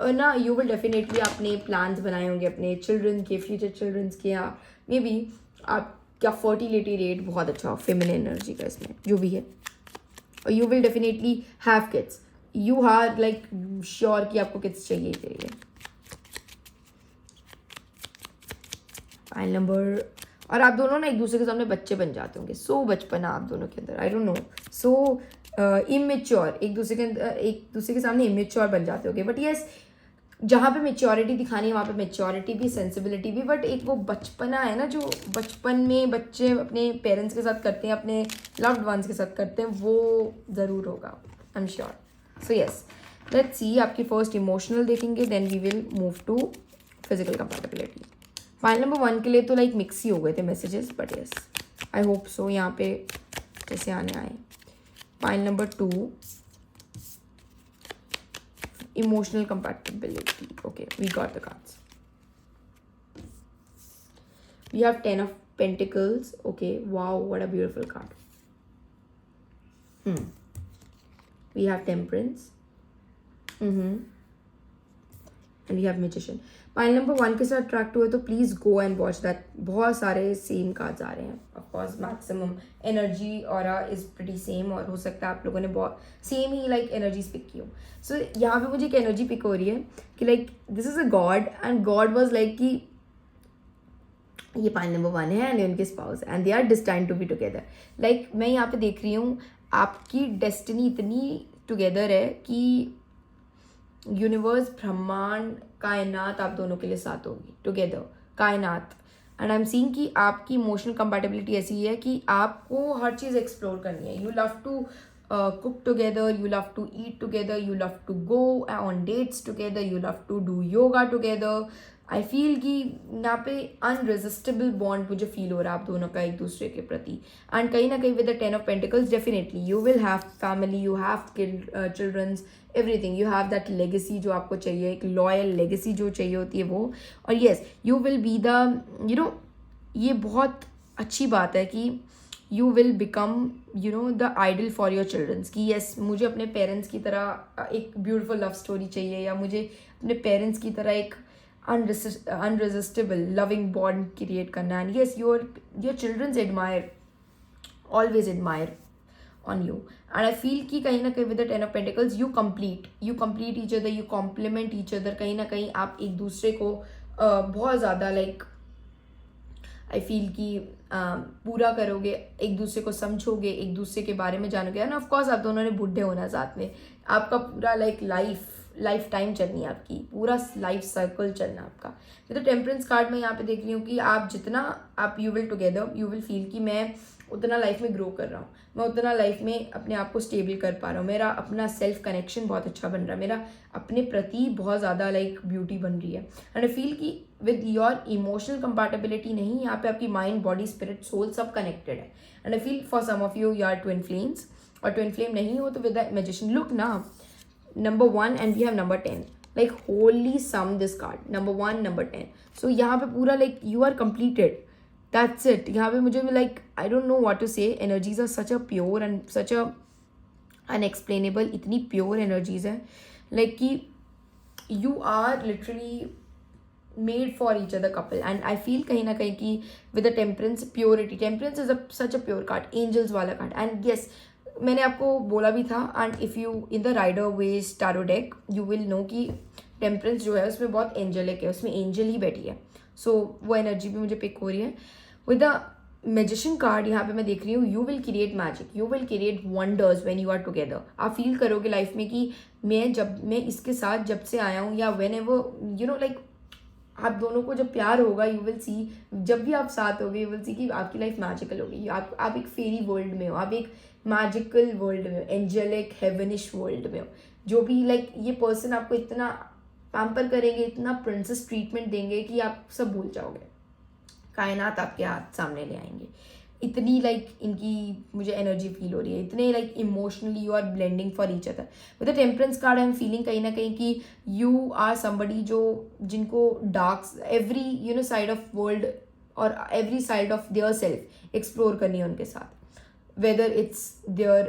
ना यू विल डेफिनेटली अपने प्लान्स बनाए होंगे अपने चिल्ड्रन के, फ्यूचर चिल्ड्रंस के, या मे बी आपका फर्टिलिटी रेट बहुत अच्छा हो, फेमिनिन एनर्जी का इसमें जो भी है. और you will definitely have kids. You are like sure कि आपको किड्स चाहिए. फाइल नंबर, और आप दोनों ना एक दूसरे के सामने बच्चे बन जाते होंगे. सो बचपना आप दोनों के अंदर, आई डोंट नो, सो इमेच्योर, एक दूसरे के सामने इमेच्योर बन जाते होंगे. बट येस जहाँ पे मेच्योरिटी दिखानी है वहाँ पे मेच्योरिटी भी, सेंसिबिलिटी भी, बट एक वो बचपना है ना जो बचपन में बच्चे अपने पेरेंट्स के साथ करते हैं, अपने लव्ड वंस के साथ करते हैं, वो ज़रूर होगा, I am sure. So yes, let's see. आपकी फर्स्ट इमोशनल देखेंगे, then we will move to physical compatibility. File number 1 के लिए तो लाइक मिक्स ही हो गए थे messages, but yes I hope so यहाँ पे जैसे आने आए. File number 2, emotional compatibility. Okay, we got the cards. We have 10 of Pentacles. Okay, wow, what a beautiful card. We have Temperance. And we have Magician. Pile number 1 के साथ attract हुए तो please go and watch that. बहुत सारे same cards आ रहे हैं. Of course maximum energy aura is pretty same, और हो सकता है आप लोगों ने बहुत सेम ही लाइक एनर्जीज पिक की हो. सो यहाँ पे मुझे एक एनर्जी पिक हो रही है कि like this is a god, and god was like कि ये पाइल नंबर 1 है एंड उनके spouse and they are destined to be together. Like मैं यहाँ पे देख रही हूँ आपकी डेस्टिनी इतनी टुगेदर है कि यूनिवर्स, ब्रह्मांड, कायनात आप दोनों के लिए साथ होगी टुगेदर, कायनात. एंड आई एम सीइंग कि आपकी इमोशनल कंपैटिबिलिटी ऐसी है कि आपको हर चीज़ एक्सप्लोर करनी है. You love to cook together, you love to eat together, you love to go on dates together, you love to do yoga together. I feel कि यहाँ पे अनरेजिस्टेबल बॉन्ड मुझे फील हो रहा है आप दोनों का एक दूसरे के प्रति. एंड कहीं ना कहीं with the 10 of pentacles definitely you will have family, you have childrens, everything. You have that legacy जो आपको चाहिए, एक लॉयल लेगेसी जो चाहिए होती है वो. और yes, you will be the ये बहुत अच्छी बात है कि you will become the idol for your childrens. कि येस, मुझे अपने पेरेंट्स की तरह एक ब्यूटिफुल लव स्टोरी चाहिए, या मुझे अपने पेरेंट्स की तरह एक unresistible loving bond create करना. And yes, your children's always admire on you. And I feel कि कहीं ना कहीं with the 10 of Pentacles you complete each other, you complement each other. कहीं ना कहीं आप एक दूसरे को बहुत ज़्यादा लाइक आई फील कि पूरा करोगे, एक दूसरे को समझोगे, एक दूसरे के बारे में जानोगे. एंड ऑफकोर्स आप दोनों ने बूढ़े होना साथ में, आपका पूरा लाइक लाइफ टाइम चलनी है, आपकी पूरा लाइफ सर्कल चलना आपका. तो टेम्परेंस कार्ड में यहाँ पे देख रही हूँ कि आप जितना आप you will together, you will feel कि मैं उतना लाइफ में ग्रो कर रहा हूँ, मैं उतना लाइफ में अपने आप को स्टेबल कर पा रहा हूँ, मेरा अपना सेल्फ कनेक्शन बहुत अच्छा बन रहा है, मेरा अपने प्रति बहुत ज़्यादा लाइक ब्यूटी बन रही है. एंड आई फील कि विद योर इमोशनल कंपैटिबिलिटी नहीं, यहाँ पे आपकी माइंड, बॉडी, स्पिरिट, सोल सब कनेक्टेड है. And I feel for some of you are twin flames, और ट्विन फ्लेम नहीं हो तो विद द मैजिशियन लुक ना, number 1 and we have number 10. Like wholly sum this card, number 1, number 10. So यहाँ पे पूरा like you are completed. That's it. यहाँ पे मुझे like I don't know what to say. Energies are such a pure and such a unexplainable. इतनी pure energies है. Like कि you are literally made for each other couple. And I feel कहीं ना कहीं कि with the temperance, purity. Temperance is such a pure card. Angels वाला card. And yes, मैंने आपको बोला भी था. And if you in the rider waite tarot deck you will know कि टेम्परेंस जो है उसमें बहुत एंजलिक है, उसमें एंजल ही बैठी है. सो वो एनर्जी भी मुझे पिक हो रही है. विद द मैजिशियन कार्ड यहाँ पे मैं देख रही हूँ you will create magic, you will create wonders when you are together. आप फील करोगे लाइफ में कि मैं इसके साथ जब से आया हूँ, या वेन एवर लाइक आप दोनों को जब प्यार होगा, यू विल सी, जब भी आप साथ होगे यू विल सी कि आपकी लाइफ मैजिकल होगी. आप एक फेरी वर्ल्ड में हो, आप एक मैजिकल वर्ल्ड में हो, एंजेलिक हेवनिश वर्ल्ड में हो. जो भी लाइक ये पर्सन आपको इतना पैम्पर करेंगे, इतना प्रिंसेस ट्रीटमेंट देंगे कि आप सब भूल जाओगे. कायनात आपके हाथ सामने ले आएंगे. इतनी लाइक इनकी मुझे एनर्जी फील हो रही है, इतने like emotionally you are blending for each other. With the temperance card I am feeling कहीं ना कहीं कि यू आर समबडी जिनको dark every side of world और every side of their self explore करनी है उनके साथ. Whether it's their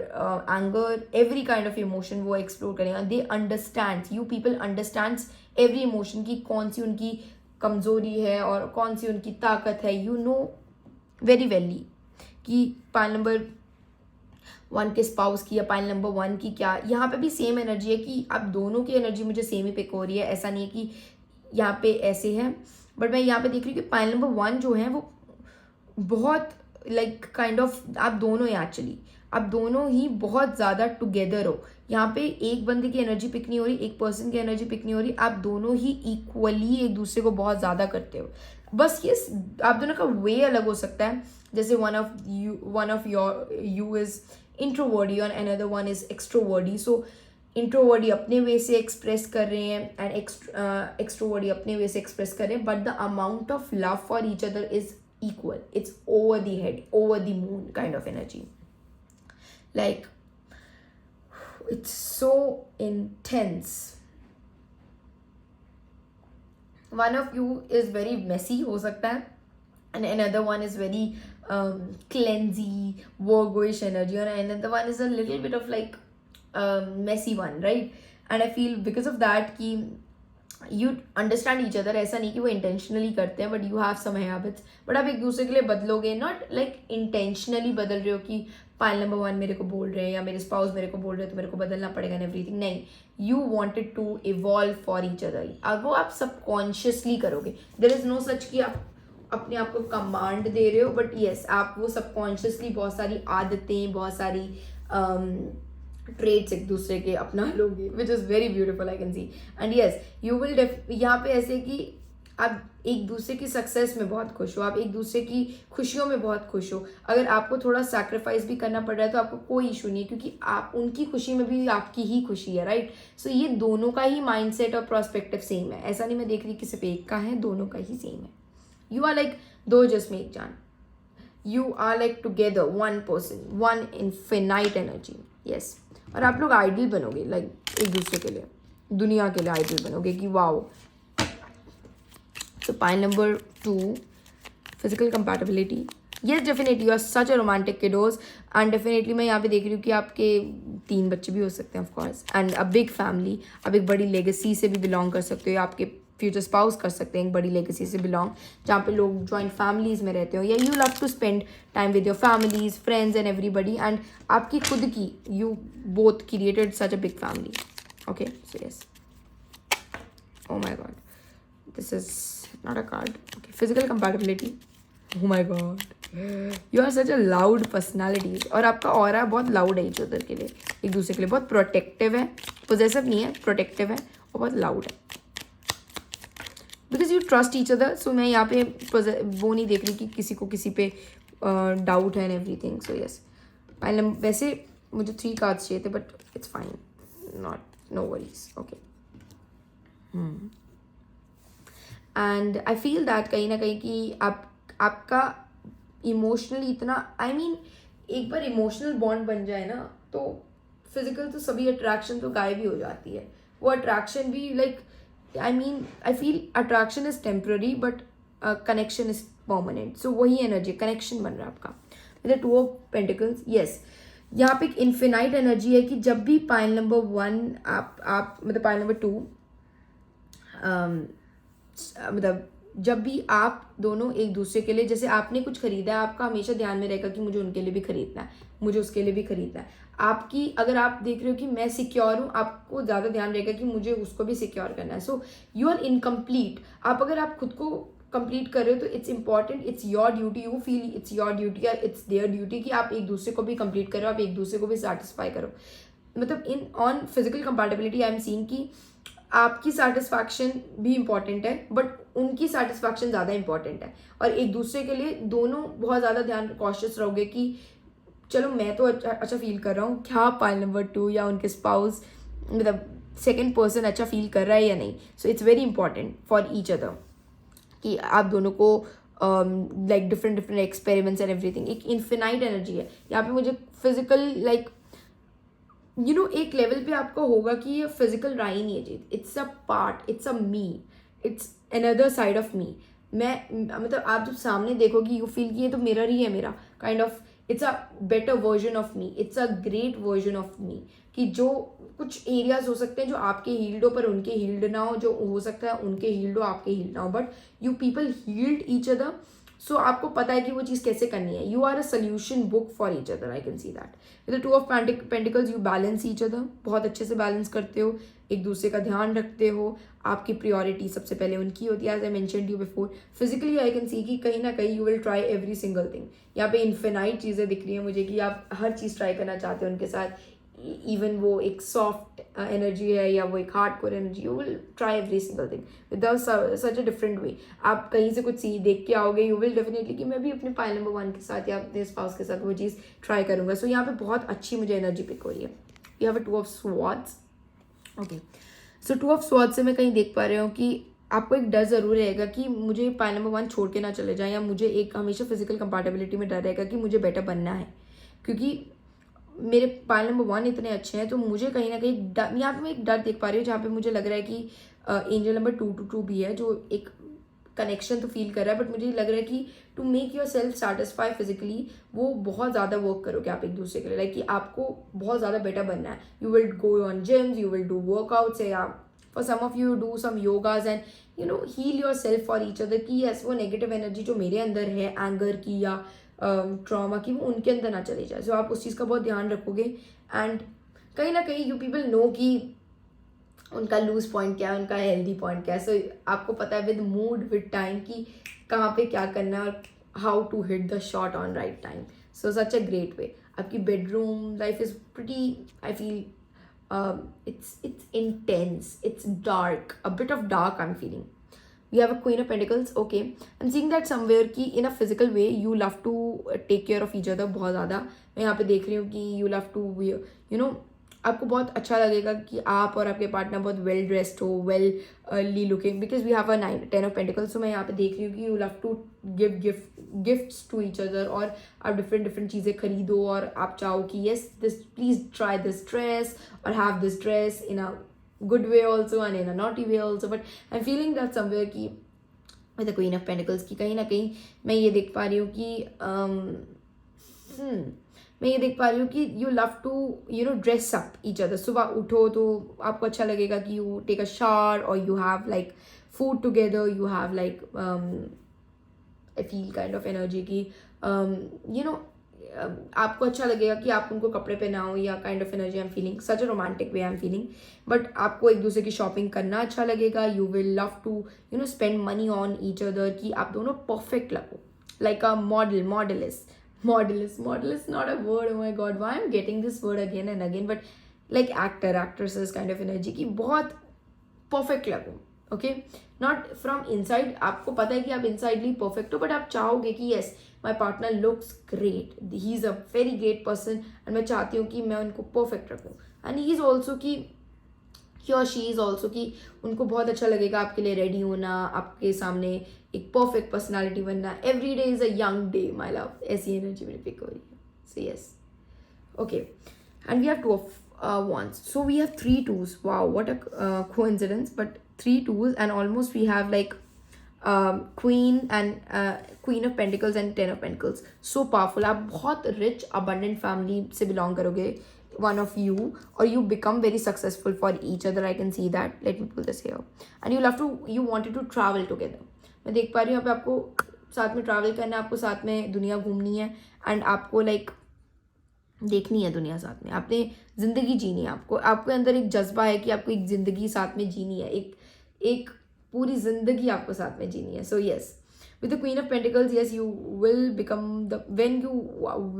anger, every kind of emotion वो एक्सप्लोर करेंगे. They understand, you people understands every emotion की कौन सी उनकी कमज़ोरी है और कौन सी उनकी ताकत है. यू नो वेरी वेली कि पाइल नंबर 1 के स्पाउस की या पाइल नंबर 1 की क्या. यहाँ पे भी सेम एनर्जी है कि आप दोनों की एनर्जी मुझे सेम ही पिक हो रही है. ऐसा नहीं है कि यहाँ पे ऐसे है, बट मैं यहाँ पे देख रही हूँ कि पाइल नंबर 1 जो है वो बहुत लाइक काइंड ऑफ आप दोनों हैं एक्चुअली. आप दोनों ही बहुत ज़्यादा टुगेदर हो। यहाँ पे एक बंदे की एनर्जी पिक नहीं हो रही, एक पर्सन की एनर्जी पिक नहीं हो रही, आप दोनों ही इक्वली एक दूसरे को बहुत ज़्यादा करते हो। बस ये आप दोनों का वे अलग हो सकता है, जैसे वन ऑफ यू इज़ इंट्रोवर्डी और अनदर वन इज़ एक्सट्रोवर्डी। सो इंट्रोवर्डी अपने वे से एक्सप्रेस कर रहे हैं एंड एक्सट्रोवर्डी अपने वे से एक्सप्रेस कर रहे हैं, but the amount of love for each other is equal. It's over the head, over the moon kind of energy. Like, it's so intense. One of you is very messy हो सकता है, and another one is very cleansy, Virgoish energy, and another one is a little bit of like messy one, right? And I feel because of that कि you understand each other. ऐसा नहीं कि वो intentionally करते हैं, but you have some habits, but आप एक दूसरे के लिए बदलोगे, नॉट लाइक इंटेंशनली बदल रहे हो कि पाइल नंबर 1 मेरे को बोल रहे हैं या मेरे स्पाउस मेरे को बोल रहे हैं तो मेरे को बदलना पड़ेगा एंड एवरीथिंग। नहीं, you wanted to evolve for each other. अब वो आप सबकॉन्शियसली करोगे। देयर इज नो सच कि आप अपने आप को कमांड दे रहे हो, बट येस आप वो सबकॉन्शियसली बहुत सारी आदतें, बहुत सारी ट्रेड्स एक दूसरे के अपना लोगे, विच is very beautiful, I can C. And yes you will यहाँ पे ऐसे कि आप एक दूसरे की सक्सेस में बहुत खुश हो, आप एक दूसरे की खुशियों में बहुत खुश हो। अगर आपको थोड़ा सैक्रिफाइस भी करना पड़ रहा है तो आपको कोई इशू नहीं है, क्योंकि आप उनकी खुशी में भी आपकी ही खुशी है, राइट? सो ये दोनों का ही माइंडसेट और प्रोस्पेक्टिव सेम है। ऐसा नहीं मैं देख रही कि सिर्फ एक का है, दोनों का ही सेम है। यू आर लाइक दो जिसमें एक जान, you are like together one person, one infinite energy. Yes, और आप लोग आइडल बनोगे, लाइक एक दूसरे के लिए, दुनिया के लिए आइडल बनोगे कि wow. So pile number 2, physical compatibility. Yes, definitely you are such a romantic kiddos, and definitely मैं यहाँ पे देख रही हूँ कि आपके 3 बच्चे भी हो सकते हैं of course, and a big family. आप एक बड़ी legacy से भी belong कर सकते हो, आपके future spouse कर सकते हैं एक बड़ी legacy से belong, जहाँ पे लोग joint families में रहते हो, या you love to spend time with your families, friends and everybody, and आपकी खुद की you both created such a big family. Okay, so yes. Oh my god, this is not a card. Okay, physical compatibility. Oh my god, you are such a loud personalities, और आपका aura बहुत loud है each other के लिए, एक दूसरे के लिए बहुत protective है, possessive नहीं है, protective है और बहुत loud है, because you trust each other. So मैं यहाँ पे वो नहीं देख रही कि किसी को किसी पे doubt है and everything. So yes, वैसे मुझे 3 cards चाहिए थे, but it's fine, no worries. Okay. And I feel that कहीं ना कहीं कि आपका इमोशनली इतना, आई मीन एक बार इमोशनल बॉन्ड बन जाए ना तो फिजिकल तो सभी अट्रैक्शन तो गायब ही हो जाती है। वो अट्रैक्शन भी like, I mean I feel attraction is temporary but connection is permanent. So वही एनर्जी कनेक्शन बन रहा है आपका with the 2 of pentacles. Yes, यहाँ पे एक इन्फिनाइट एनर्जी है कि जब भी पाइल नंबर 1 आप मतलब पाइल नंबर 2 मतलब जब भी आप दोनों एक दूसरे के लिए, जैसे आपने कुछ खरीदा है, आपका हमेशा ध्यान में रहेगा कि मुझे उनके लिए भी खरीदना है, मुझे उसके लिए भी खरीदना है। आपकी अगर आप देख रहे हो कि मैं सिक्योर हूँ, आपको ज़्यादा ध्यान रहेगा कि मुझे उसको भी सिक्योर करना है। So you are incomplete. अगर आप खुद को कंप्लीट कर रहे हो तो it's important, it's your duty, you feel it's your duty और इट्स देयर ड्यूटी कि आप एक दूसरे को भी कंप्लीट करो, आप एक दूसरे को भी सेटिस्फाई करो। मतलब in on physical compatibility I am seeing कि आपकी सेटिस्फैक्शन भी इम्पॉर्टेंट है बट उनकी सेटिस्फैक्शन ज़्यादा इम्पॉर्टेंट है, और एक दूसरे के लिए दोनों बहुत ज़्यादा ध्यान कॉशियस रहोगे कि चलो मैं तो अच्छा फील कर रहा हूँ, क्या पाइल नंबर 2 या उनके स्पाउस मतलब सेकंड पर्सन अच्छा फील कर रहा है या नहीं। So it's very important for each other कि आप दोनों को like different experiments and everything. एक इन्फिनाइट एनर्जी है यहाँ पे मुझे फिजिकल लाइक यू नो एक लेवल पे आपको होगा कि ये फिजिकल रहा ही नहीं है जी, it's a part, it's a me, it's another side of me. मैं मतलब आप जब सामने देखोगी यू फील कि ये तो मिरर ही है मेरा, kind of it's a better version of me, it's a great version of me. कि जो कुछ एरियाज हो सकते हैं जो आपके हील्ड हो पर उनके हील्ड ना हो, जो हो सकता है उनके हील्ड हो आपके हील्ड ना हो, but you people healed each other. So आपको पता है कि वो चीज़ कैसे करनी है. You are a solution book for each other. I can see that. With the two of pentacles you balance each other. बहुत अच्छे से बैलेंस करते हो, एक दूसरे का ध्यान रखते हो. आपकी प्रायोरिटी सबसे पहले उनकी होती है. As I mentioned you before, physically I can see कि कहीं ना कहीं you will try every single thing. यहाँ पे इन्फिनाइट चीज़ें दिख रही हैं मुझे कि आप हर चीज़ ट्राई करना चाहते हो उनके साथ. इवन वो एक सॉफ्ट एनर्जी है या वो एक hard core energy, you will try every single thing with such a different way. आप कहीं से कुछ सी देख के आओगे, यू विल डेफिनेटली कि मैं भी अपने पाइल नंबर 1 के साथ या अपने स्पाउस के साथ वो चीज़ ट्राई करूँगा. सो यहाँ पे बहुत अच्छी मुझे एनर्जी पिक हो रही है. You have a two of swords. Okay, so two of swords से मैं कहीं देख पा रही हूँ कि आपको एक डर ज़रूर रहेगा कि मुझे पाइल नंबर 1 छोड़ के ना चले जाए, या मुझे एक हमेशा फिजिकल कंपैटिबिलिटी में डर रहेगा कि मुझे बेटर बनना है, क्योंकि मेरे पाइल नंबर 1 इतने अच्छे हैं. तो मुझे कहीं ना कहीं डर, यहाँ पे मैं एक डर देख पा रही हूँ जहाँ पे मुझे लग रहा है कि एंजल नंबर 222 भी है जो एक कनेक्शन तो फील कर रहा है. बट मुझे लग रहा है कि to make your self satisfy physically वो बहुत ज़्यादा वर्क करोगे आप एक दूसरे के लिए. लाइक कि आपको बहुत ज़्यादा बेटर बनना है. You will go on gyms, you will do workouts, या for some of you do some yogas and heal yourself for each other. कि यस, वो नेगेटिव एनर्जी जो मेरे अंदर है एंगर की या ट्रॉमा की, वो उनके अंदर ना चली जाए. सो आप उस चीज़ का बहुत ध्यान रखोगे. एंड कहीं ना कहीं यू पीपल नो कि उनका लूज पॉइंट क्या है, उनका हेल्दी पॉइंट क्या है. सो आपको पता है विद मूड विद टाइम कि कहाँ पे क्या करना है और how to hit the shot on right time. So such a great way. आपकी bedroom life is pretty, I feel it's intense, it's dark, a bit of dark I'm feeling. We have a Queen of Pentacles. Okay, I'm seeing that somewhere कि in a physical way you love to take care of each other बहुत ज़्यादा. मैं यहाँ पे देख रही हूँ कि you love to आपको बहुत अच्छा लगेगा कि आप और आपके पार्टनर बहुत वेल ड्रेस्ड हो, well looking, because we have a 10 of pentacles. तो मैं यहाँ पे देख रही हूँ कि you love to give gifts to each other, और आप डिफरेंट चीज़ें खरीदो और आप चाहो कि yes this please try this dress और have this dress in a good way also and in a naughty way also. But I am feeling that somewhere कि with the queen of pentacles की कहीं ना कहीं मैं ये देख पा रही हूँ कि मैं ये देख पा रही हूँ कि you love to dress up each other. सुबह उठो तो आपको अच्छा लगेगा कि यू टेक अ शावर और you have like food together, you have like I feel kind of energy की आपको अच्छा लगेगा कि आप उनको कपड़े पहनाओ, या kind of energy I am feeling. Such a romantic way I am feeling. But आपको एक दूसरे की शॉपिंग करना अच्छा लगेगा. You will love to spend money on each other कि आप दोनों परफेक्ट लगो, like a modelist. Model is not a word. Oh my god, why I'm getting this word again and again. But like actresses kind of energy की बहुत perfect लगो. Okay, not from inside. आपको पता है कि आप insidely perfect हो, but आप चाहोगे कि yes, my partner looks great, he is a very great person, and मैं चाहती हूँ कि मैं उनको perfect रखूँ. And he is also कि he or she is also कि उनको बहुत अच्छा लगेगा आपके लिए रेडी होना, आपके सामने एक परफेक्ट पर्सनालिटी बनना. Every day is a young day my love. ऐसी एनर्जी मेरी पिक हो रही है. So yes, okay, and we have two of wands. So we have 3 twos. Wow, what a coincidence. But 3 twos and almost we have like queen of pentacles and 10 of pentacles. So powerful. आप बहुत rich abundant family से belong करोगे, one of you, or you become very successful for each other. I can see that. Let me pull this here. And you wanted to travel together. मैं देख पा रही हूँ यहाँ पे आपको साथ में ट्रैवल करना है, आपको साथ में दुनिया घूमनी है, एंड आपको लाइक देखनी है दुनिया साथ में, आपने ज़िंदगी जीनी है. आपके अंदर एक जज्बा है कि आपको एक ज़िंदगी साथ में जीनी है, एक पूरी ज़िंदगी आपको साथ में जीनी है. So yes, with the Queen of Pentacles, yes, you will become when you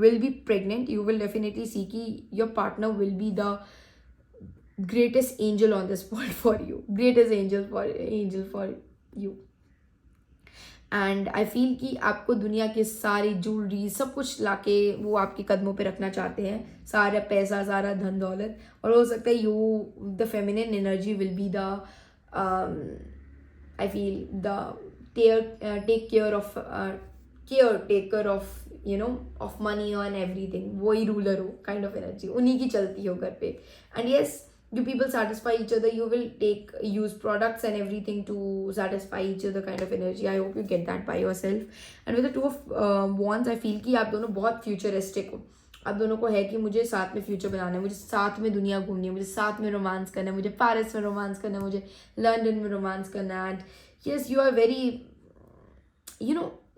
will be pregnant, you will definitely see कि your partner will be the greatest angel on this world for you, greatest angel for you. And I feel कि आपको दुनिया की सारी jewellery सब कुछ लाके वो आपके कदमों पे रखना चाहते हैं, सारा पैसा, सारा धन दौलत. और हो सकता है you the feminine energy will be the I feel the take care of of money on everything. वही रूलर हो काइंड ऑफ एनर्जी, उन्हीं की चलती हो घर पे. And yes, you people satisfy each other, you will use products and everything to satisfy each other kind of energy. I hope you get that by yourself. And with the two of wands, I feel कि आप दोनों बहुत futuristic हो. आप दोनों को है कि मुझे साथ में फ्यूचर बनाना है, मुझे साथ में दुनिया घूमनी है, मुझे साथ में रोमांस करना है, मुझे पेरिस में रोमांस करना है, मुझे लंदन में रोमांस करना है. And yes, you are very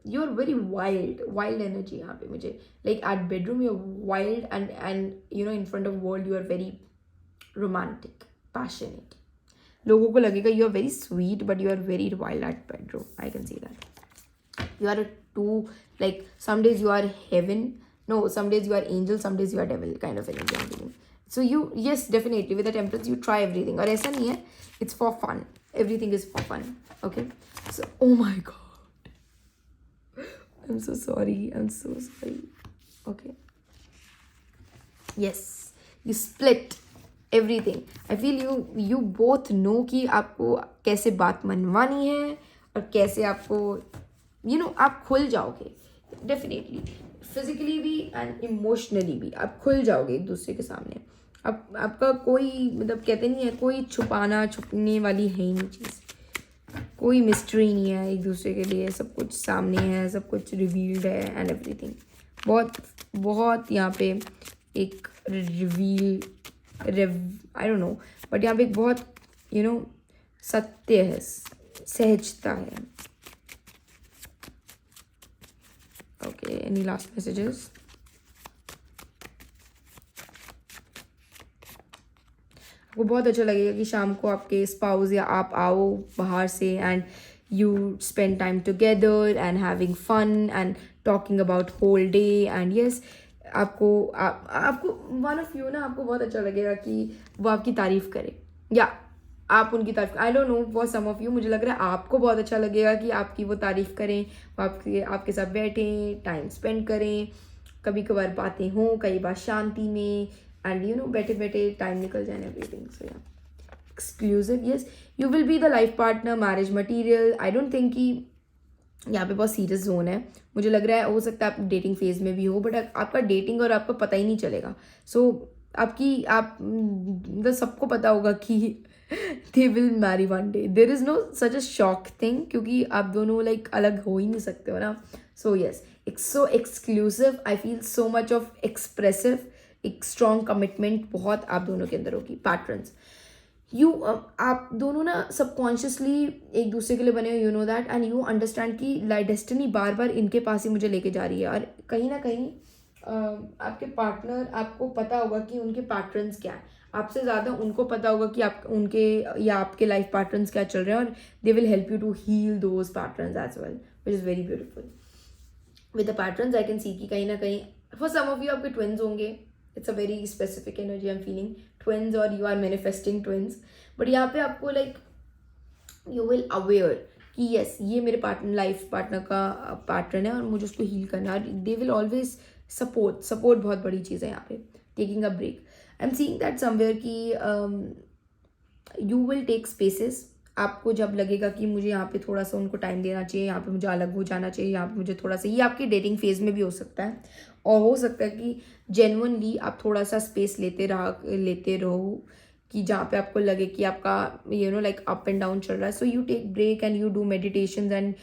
you are very wild energy यहाँ पे मुझे, like at bedroom you are wild and you know in front of world you are very romantic, passionate. लोगों को लगेगा you are very sweet but you are very wild at bedroom. I can see that. You are a two, like some days you are heaven, no, some days you are angel, some days you are devil kind of energy I'm feeling. So you, yes, definitely with the temperance you try everything, और ऐसा नहीं है, it's for fun, everything is for fun. Okay, so oh my god, I'm so sorry. Okay, yes, you split everything. I feel you both know कि आपको कैसे बात मनवानी है और कैसे आपको आप खुल जाओगे डेफिनेटली, फिजिकली भी एंड इमोशनली भी आप खुल जाओगे एक दूसरे के सामने. आपका कोई मतलब कहते नहीं है, कोई छुपने वाली है ही नहीं चीज़, कोई मिस्ट्री नहीं है एक दूसरे के लिए. सब कुछ सामने है, सब कुछ रिवील्ड है एंड एवरीथिंग. बहुत यहाँ पे एक आई डोंट नो, बट यहाँ पे एक बहुत सत्य है, सहजता है. Okay, any last messages? आपको बहुत अच्छा लगेगा कि शाम को आपके स्पाउस या आप आओ बाहर से and you spend time together and having fun and talking about whole day. And yes, आपको वन ऑफ यू ना, आपको बहुत अच्छा लगेगा कि वो आपकी तारीफ करे या आप उनकी तारीफ. I don't know for some of you, मुझे लग रहा है आपको बहुत अच्छा लगेगा कि आपकी वो तारीफ करें, वो आपके साथ बैठें, टाइम स्पेंड करें, कभी कभार बातें हों, कई बार शांति में, एंड बैठे बैठे टाइम निकल जाए एवरीथिंग. सो या exclusive, yes, you will be the life partner, marriage material. I don't think कि यहाँ पे बहुत सीरियस जोन है. मुझे लग रहा है हो सकता है आप डेटिंग फेज में भी हो, बट आपका डेटिंग और आपको पता ही नहीं चलेगा. सो आप मतलब सबको पता होगा कि they will marry one day. There is no such a shock thing क्योंकि आप दोनों like अलग हो ही नहीं सकते हो ना. So yes, it's so exclusive. I feel so much of expressive, एक strong commitment बहुत आप दोनों के अंदर होगी. Patterns. आप दोनों ना सबकॉन्शियसली एक दूसरे के लिए बने हो, know that, and you understand कि डेस्टिनी बार बार इनके पास ही मुझे लेके जा रही है. और कहीं ना कहीं आपके पार्टनर, आपको पता होगा कि उनके पैटर्न्स क्या है, आपसे ज़्यादा उनको पता होगा कि आप उनके या आपके लाइफ पैटर्न्स क्या चल रहे हैं, और they will help you to heal those patterns as well, which is very beautiful. With the patterns I can see कि कहीं ना कहीं फॉर सम ऑफ यू आपके ट्विन्स होंगे. It's a very specific energy I am feeling, twins, और you are manifesting twins. But यहाँ पे आपको लाइक यू विल अवेयर कि यस, ये मेरे लाइफ पार्टनर का पैटर्न है और मुझे उसको हील करना है. और दे विल ऑलवेज सपोर्ट बहुत बड़ी चीज़ है यहाँ पे. Taking a break, I am seeing that somewhere कि यू विल टेक स्पेसेस. आपको जब लगेगा कि मुझे यहाँ पे थोड़ा सा उनको टाइम देना चाहिए, यहाँ पे मुझे अलग हो जाना चाहिए, यहाँ पे मुझे थोड़ा सा, ये आपकी डेटिंग फेज में भी हो सकता है, और हो सकता है कि जेन्युइनली आप थोड़ा सा स्पेस लेते रहो कि जहाँ पे आपको लगे कि आपका लाइक अप एंड डाउन चल रहा है. So you take break and you do meditation and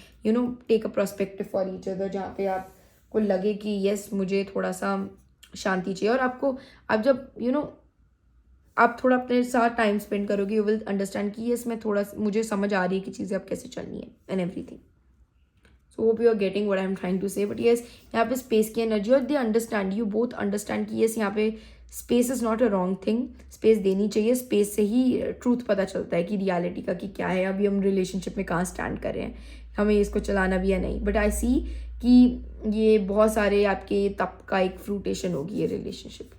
take a perspective for each other, जहाँ पे आपको लगे कि यस, मुझे थोड़ा सा शांति चाहिए. और आपको आप जब आप थोड़ा अपने साथ टाइम स्पेंड करोगे, यू विल अंडरस्टैंड कि यस, मैं थोड़ा, मुझे समझ आ रही है कि चीज़ें अब कैसे चलनी है and everything. So hope you are getting what I am trying to say. But yes, यहाँ पे स्पेस की एनर्जी, और they understand, you both understand कि यस, यहाँ पे space is not a wrong thing. Space देनी चाहिए. स्पेस से ही ट्रूथ पता चलता है कि रियलिटी का कि क्या है, अभी हम रिलेशनशिप में कहाँ स्टैंड कर रहे हैं, हमें इसको चलाना भी है नहीं. बट आई सी कि ये बहुत सारे आपके तप का एक फ्रूटेशन होगी ये relationship.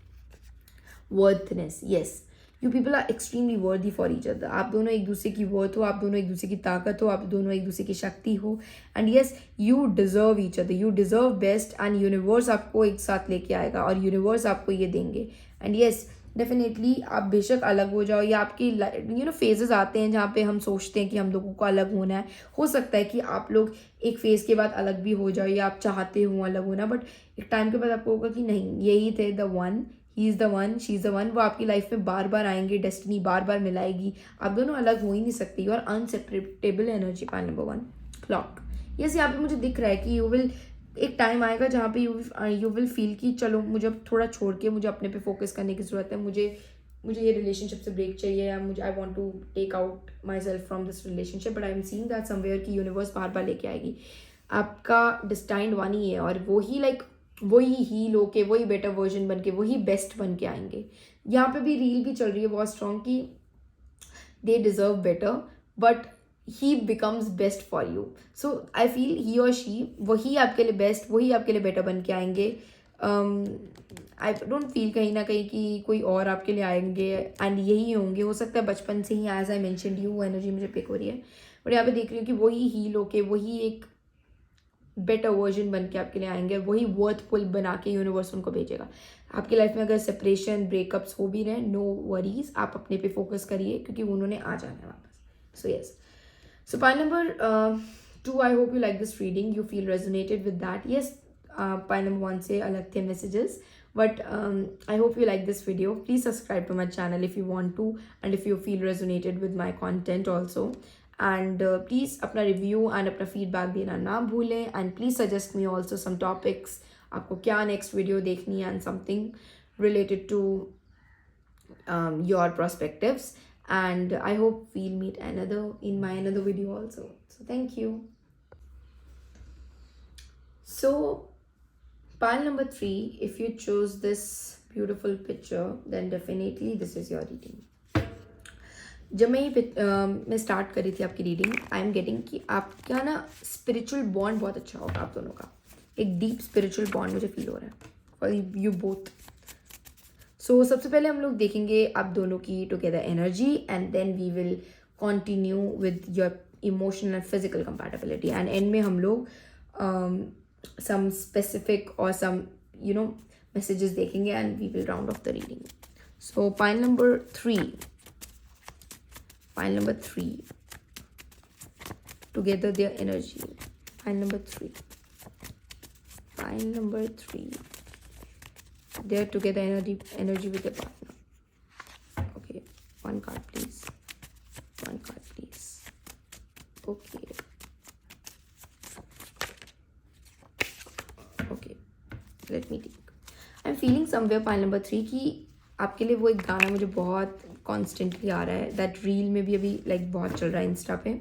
Worthiness, yes, you people are extremely worthy for each other. आप दोनों एक दूसरे की वर्थ हो, आप दोनों एक दूसरे की ताकत हो, आप दोनों एक दूसरे की शक्ति हो. And yes, you deserve each other, you deserve best, and universe आपको एक साथ लेके आएगा और यूनिवर्स आपको ये देंगे. एंड यस, डेफिनेटली आप बेशक अलग हो जाओ, या आपकी फेजेस आते हैं जहाँ पे हम सोचते हैं कि हम लोगों को अलग होना है. हो सकता है कि आप लोग एक फेज़ के बाद अलग भी हो जाओ, या आप चाहते हो अलग होना, बट एक टाइम के बाद आपको होगा कि नहीं, यही थे the one, he is the one, she is the one. वो आपकी लाइफ में बार बार आएंगे, डेस्टिनी बार बार मिलाएगी, आप दोनों अलग हो ही नहीं सकती. और unseparable energy point number 1 clock. Yes, यहाँ पे मुझे दिख रहा है कि यू विल, एक टाइम आएगा जहाँ पे यू विल फील कि चलो, मुझे अब थोड़ा छोड़ के मुझे अपने पे फोकस करने की ज़रूरत है, मुझे ये रिलेशनशिप से ब्रेक चाहिए, या मुझे I want to take out myself from this relationship. But I am seeing that somewhere कि यूनिवर्स बार बार लेके आएगी. आपका डिस्टाइंड वन ही है और वही लाइक वही हील होके वही बेटर वर्जन बन के वही बेस्ट बन के आएंगे. यहाँ पे भी रील भी चल रही है बहुत स्ट्रॉन्ग कि they deserve better but he becomes best for you. So I feel he or she वही आपके लिए बेस्ट वही आपके लिए बेटर बन के आएंगे. आई डोंट फील कहीं ना कहीं कि कोई और आपके लिए आएंगे एंड यही होंगे. हो सकता है बचपन से ही एज आई मैंशनड यू वो एनर्जी मुझे पिक हो रही है बट यहाँ पे देख रही हूँ कि वही हील होके वही एक बेटर वर्जन बन के आपके लिए आएंगे और वही वर्थफुल बना के यूनिवर्स उनको भेजेगा. आपकी लाइफ में अगर सेपरेशन ब्रेकअप्स हो भी रहे नो वरीज, आप अपने पे फोकस करिए क्योंकि उन्होंने आ जाना है वापस. So yes, so point number 2, I hope you like this reading, you feel resonated with that. Yes, point number 1 से अलग थे messages but I hope you like this video. Please subscribe to my channel if you want to and if you feel resonated with my content also. And please अपना review and अपना feedback देना ना भूलें and please suggest me also some topics. आपको क्या next video देखनी है and something related to your perspectives. And I hope we'll meet in my another video also. So thank you. So pile number 3, if you choose this beautiful picture then definitely this is your reading. जब मैं start करी थी आपकी reading I am getting कि आपका ना spiritual bond बहुत अच्छा होगा आप दोनों का. एक डीप स्पिरिचुअल बॉन्ड मुझे फील हो रहा है फॉर यू बोथ. सो सबसे पहले हम लोग देखेंगे आप दोनों की together energy and then we will continue with your emotional and physical compatibility and and में हम लोग some specific or some messages देखेंगे and we will round off the reading. So pile number 3 together their energy. Pile number 3 they're together energy with their partner. Okay, one card please. Okay, let me think. I'm feeling somewhere pile number 3 कि आपके लिए वो एक गाना मुझे बहुत constantly आ रहा है. दैट रील में भी अभी लाइक बहुत चल रहा है इंस्टा पे.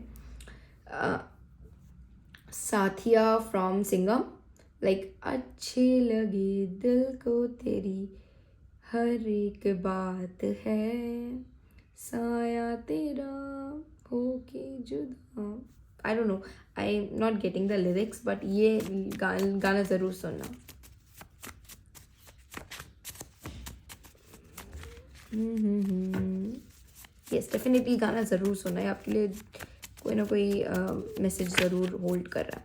साथिया फ्रॉम सिंगम, लाइक अच्छे लगे दिल को तेरी हर एक बात है, साया तेरा होके जुदा. आई don't know, I am not getting the lyrics but ये गाना ज़रूर सुनना. यस, डेफिनेटली गाना ज़रूर सुना है. आपके लिए कोई ना कोई मैसेज ज़रूर होल्ड कर रहा है.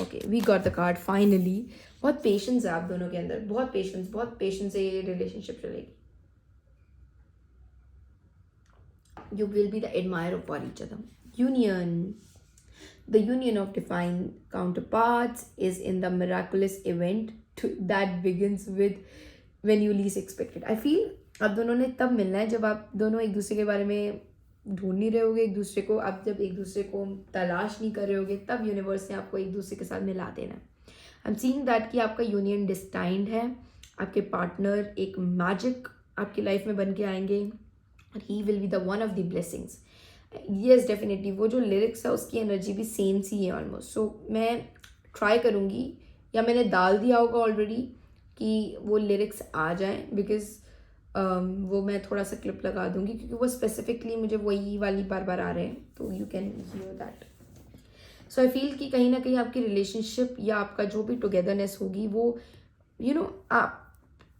Okay, we got the card finally. बहुत पेशेंस है आप दोनों के अंदर, बहुत पेशेंस से ये रिलेशनशिप चलेगी. You will be the admirer for each other. Union. The union of divine counterparts is in the miraculous event that begins with when you least expect it. I feel आप दोनों ने तब मिलना है जब आप दोनों एक दूसरे के बारे में ढूंढ नहीं रहे होगे एक दूसरे को. आप जब एक दूसरे को तलाश नहीं कर रहे होगे तब यूनिवर्स ने आपको एक दूसरे के साथ मिला देना. आई एम सीइंग दैट कि आपका यूनियन डिस्टाइंड है. आपके पार्टनर एक मैजिक आपकी लाइफ में बन के आएंगे. He will be the one of the blessings. Yes, definitely. वो जो लिरिक्स है उसकी एनर्जी भी सेम सी है ऑलमोस्ट. सो मैं ट्राई करूँगी या मैंने डाल दिया होगा ऑलरेडी कि वो लिरिक्स आ जाएं बिकॉज वो मैं थोड़ा सा क्लिप लगा दूँगी क्योंकि वो स्पेसिफिकली मुझे वही वाली बार आ रहे हैं तो you can hear that. So I feel कि कहीं ना कहीं आपकी रिलेशनशिप या आपका जो भी टुगेदरनेस होगी वो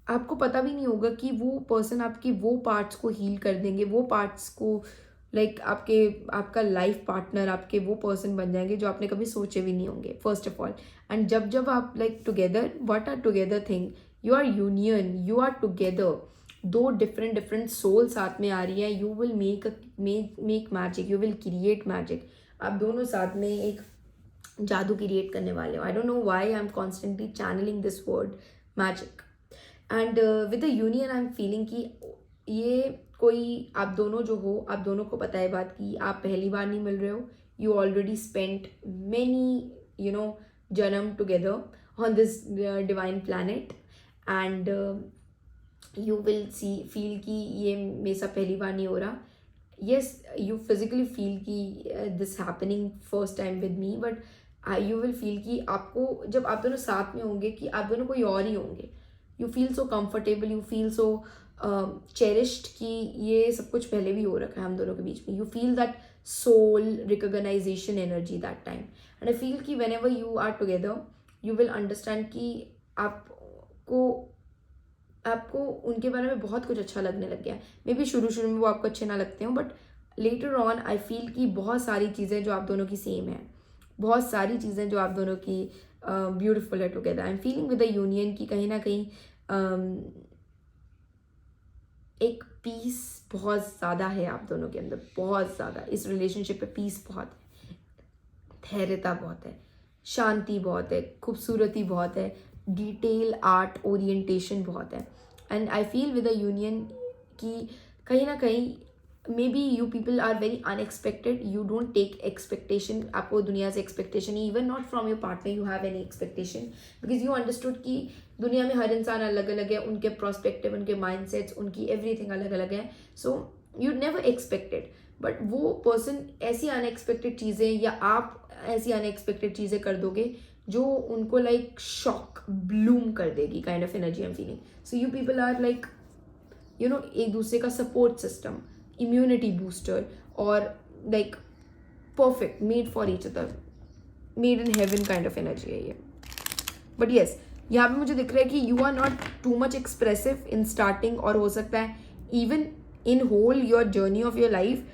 आपको पता भी नहीं होगा कि वो पर्सन आपकी वो पार्ट्स को हील कर देंगे. वो पार्ट्स को लाइक आपका लाइफ पार्टनर आपके वो पर्सन बन जाएंगे जो आपने कभी सोचे भी नहीं होंगे फर्स्ट ऑफ ऑल. एंड जब आप like together, what are together thing, you are union, you are together. दो डिफरेंट सोल साथ में आ रही है. You will make magic, you will create magic. आप दोनों साथ में एक जादू क्रिएट करने वाले हो. I don't know why I am constantly channelling this word magic. And with the union I am feeling कि ये कोई आप दोनों जो हो, आप दोनों को पता है बात कि आप पहली बार नहीं मिल रहे हो. यू ऑलरेडी स्पेंट मेनी जन्म together on this divine planet and you will feel कि ये मेरे साथ पहली बार नहीं हो रहा. yes, you physically feel कि this happening first time with me, but you will feel कि आपको जब आप दोनों साथ में होंगे कि आप दोनों कोई और ही होंगे, you feel so comfortable, you feel so cherished कि ये सब कुछ पहले भी हो रखा है हम दोनों के बीच में. You feel that soul recognition energy that time, and I feel कि whenever you are together you will understand कि आपको आपको उनके बारे में बहुत कुछ अच्छा लगने लग गया है. मे बी शुरू शुरू में वो आपको अच्छे ना लगते हो, but later on I feel कि बहुत सारी चीज़ें जो आप दोनों की सेम है, बहुत सारी चीज़ें जो आप दोनों की ब्यूटिफुल है together. I am feeling with the union की कहीं ना कहीं एक पीस बहुत ज़्यादा है आप दोनों के अंदर, बहुत ज़्यादा. इस रिलेशनशिप पे पीस बहुत है, धैर्यता बहुत है, शांति बहुत है, खूबसूरती बहुत है, डिटेल आर्ट ओरिएंटेशन बहुत है. And I feel with the union कि कहीं ना कहीं maybe you people are very unexpected. You don't take expectation, आपको दुनिया से expectation, even not from your partner you have any expectation, because you understood कि दुनिया में हर इंसान अलग अलग है, उनके प्रोस्पेक्टिव, उनके माइंडसेट्स, उनकी एवरीथिंग अलग अलग है. So you never expected, but वो पर्सन ऐसी अनएक्सपेक्टेड चीज़ें या आप ऐसी अनएक्सपेक्टेड चीज़ें कर दोगे जो उनको लाइक शॉक ब्लूम कर देगी, kind of energy I am feeling. So you people are like you know एक दूसरे का सपोर्ट सिस्टम, इम्यूनिटी बूस्टर, और like perfect, made for each other, made in heaven kind of energy है ये. But yes, यहाँ पे मुझे दिख रहा है कि you are not too much expressive in starting, और हो सकता है even in whole your journey of your life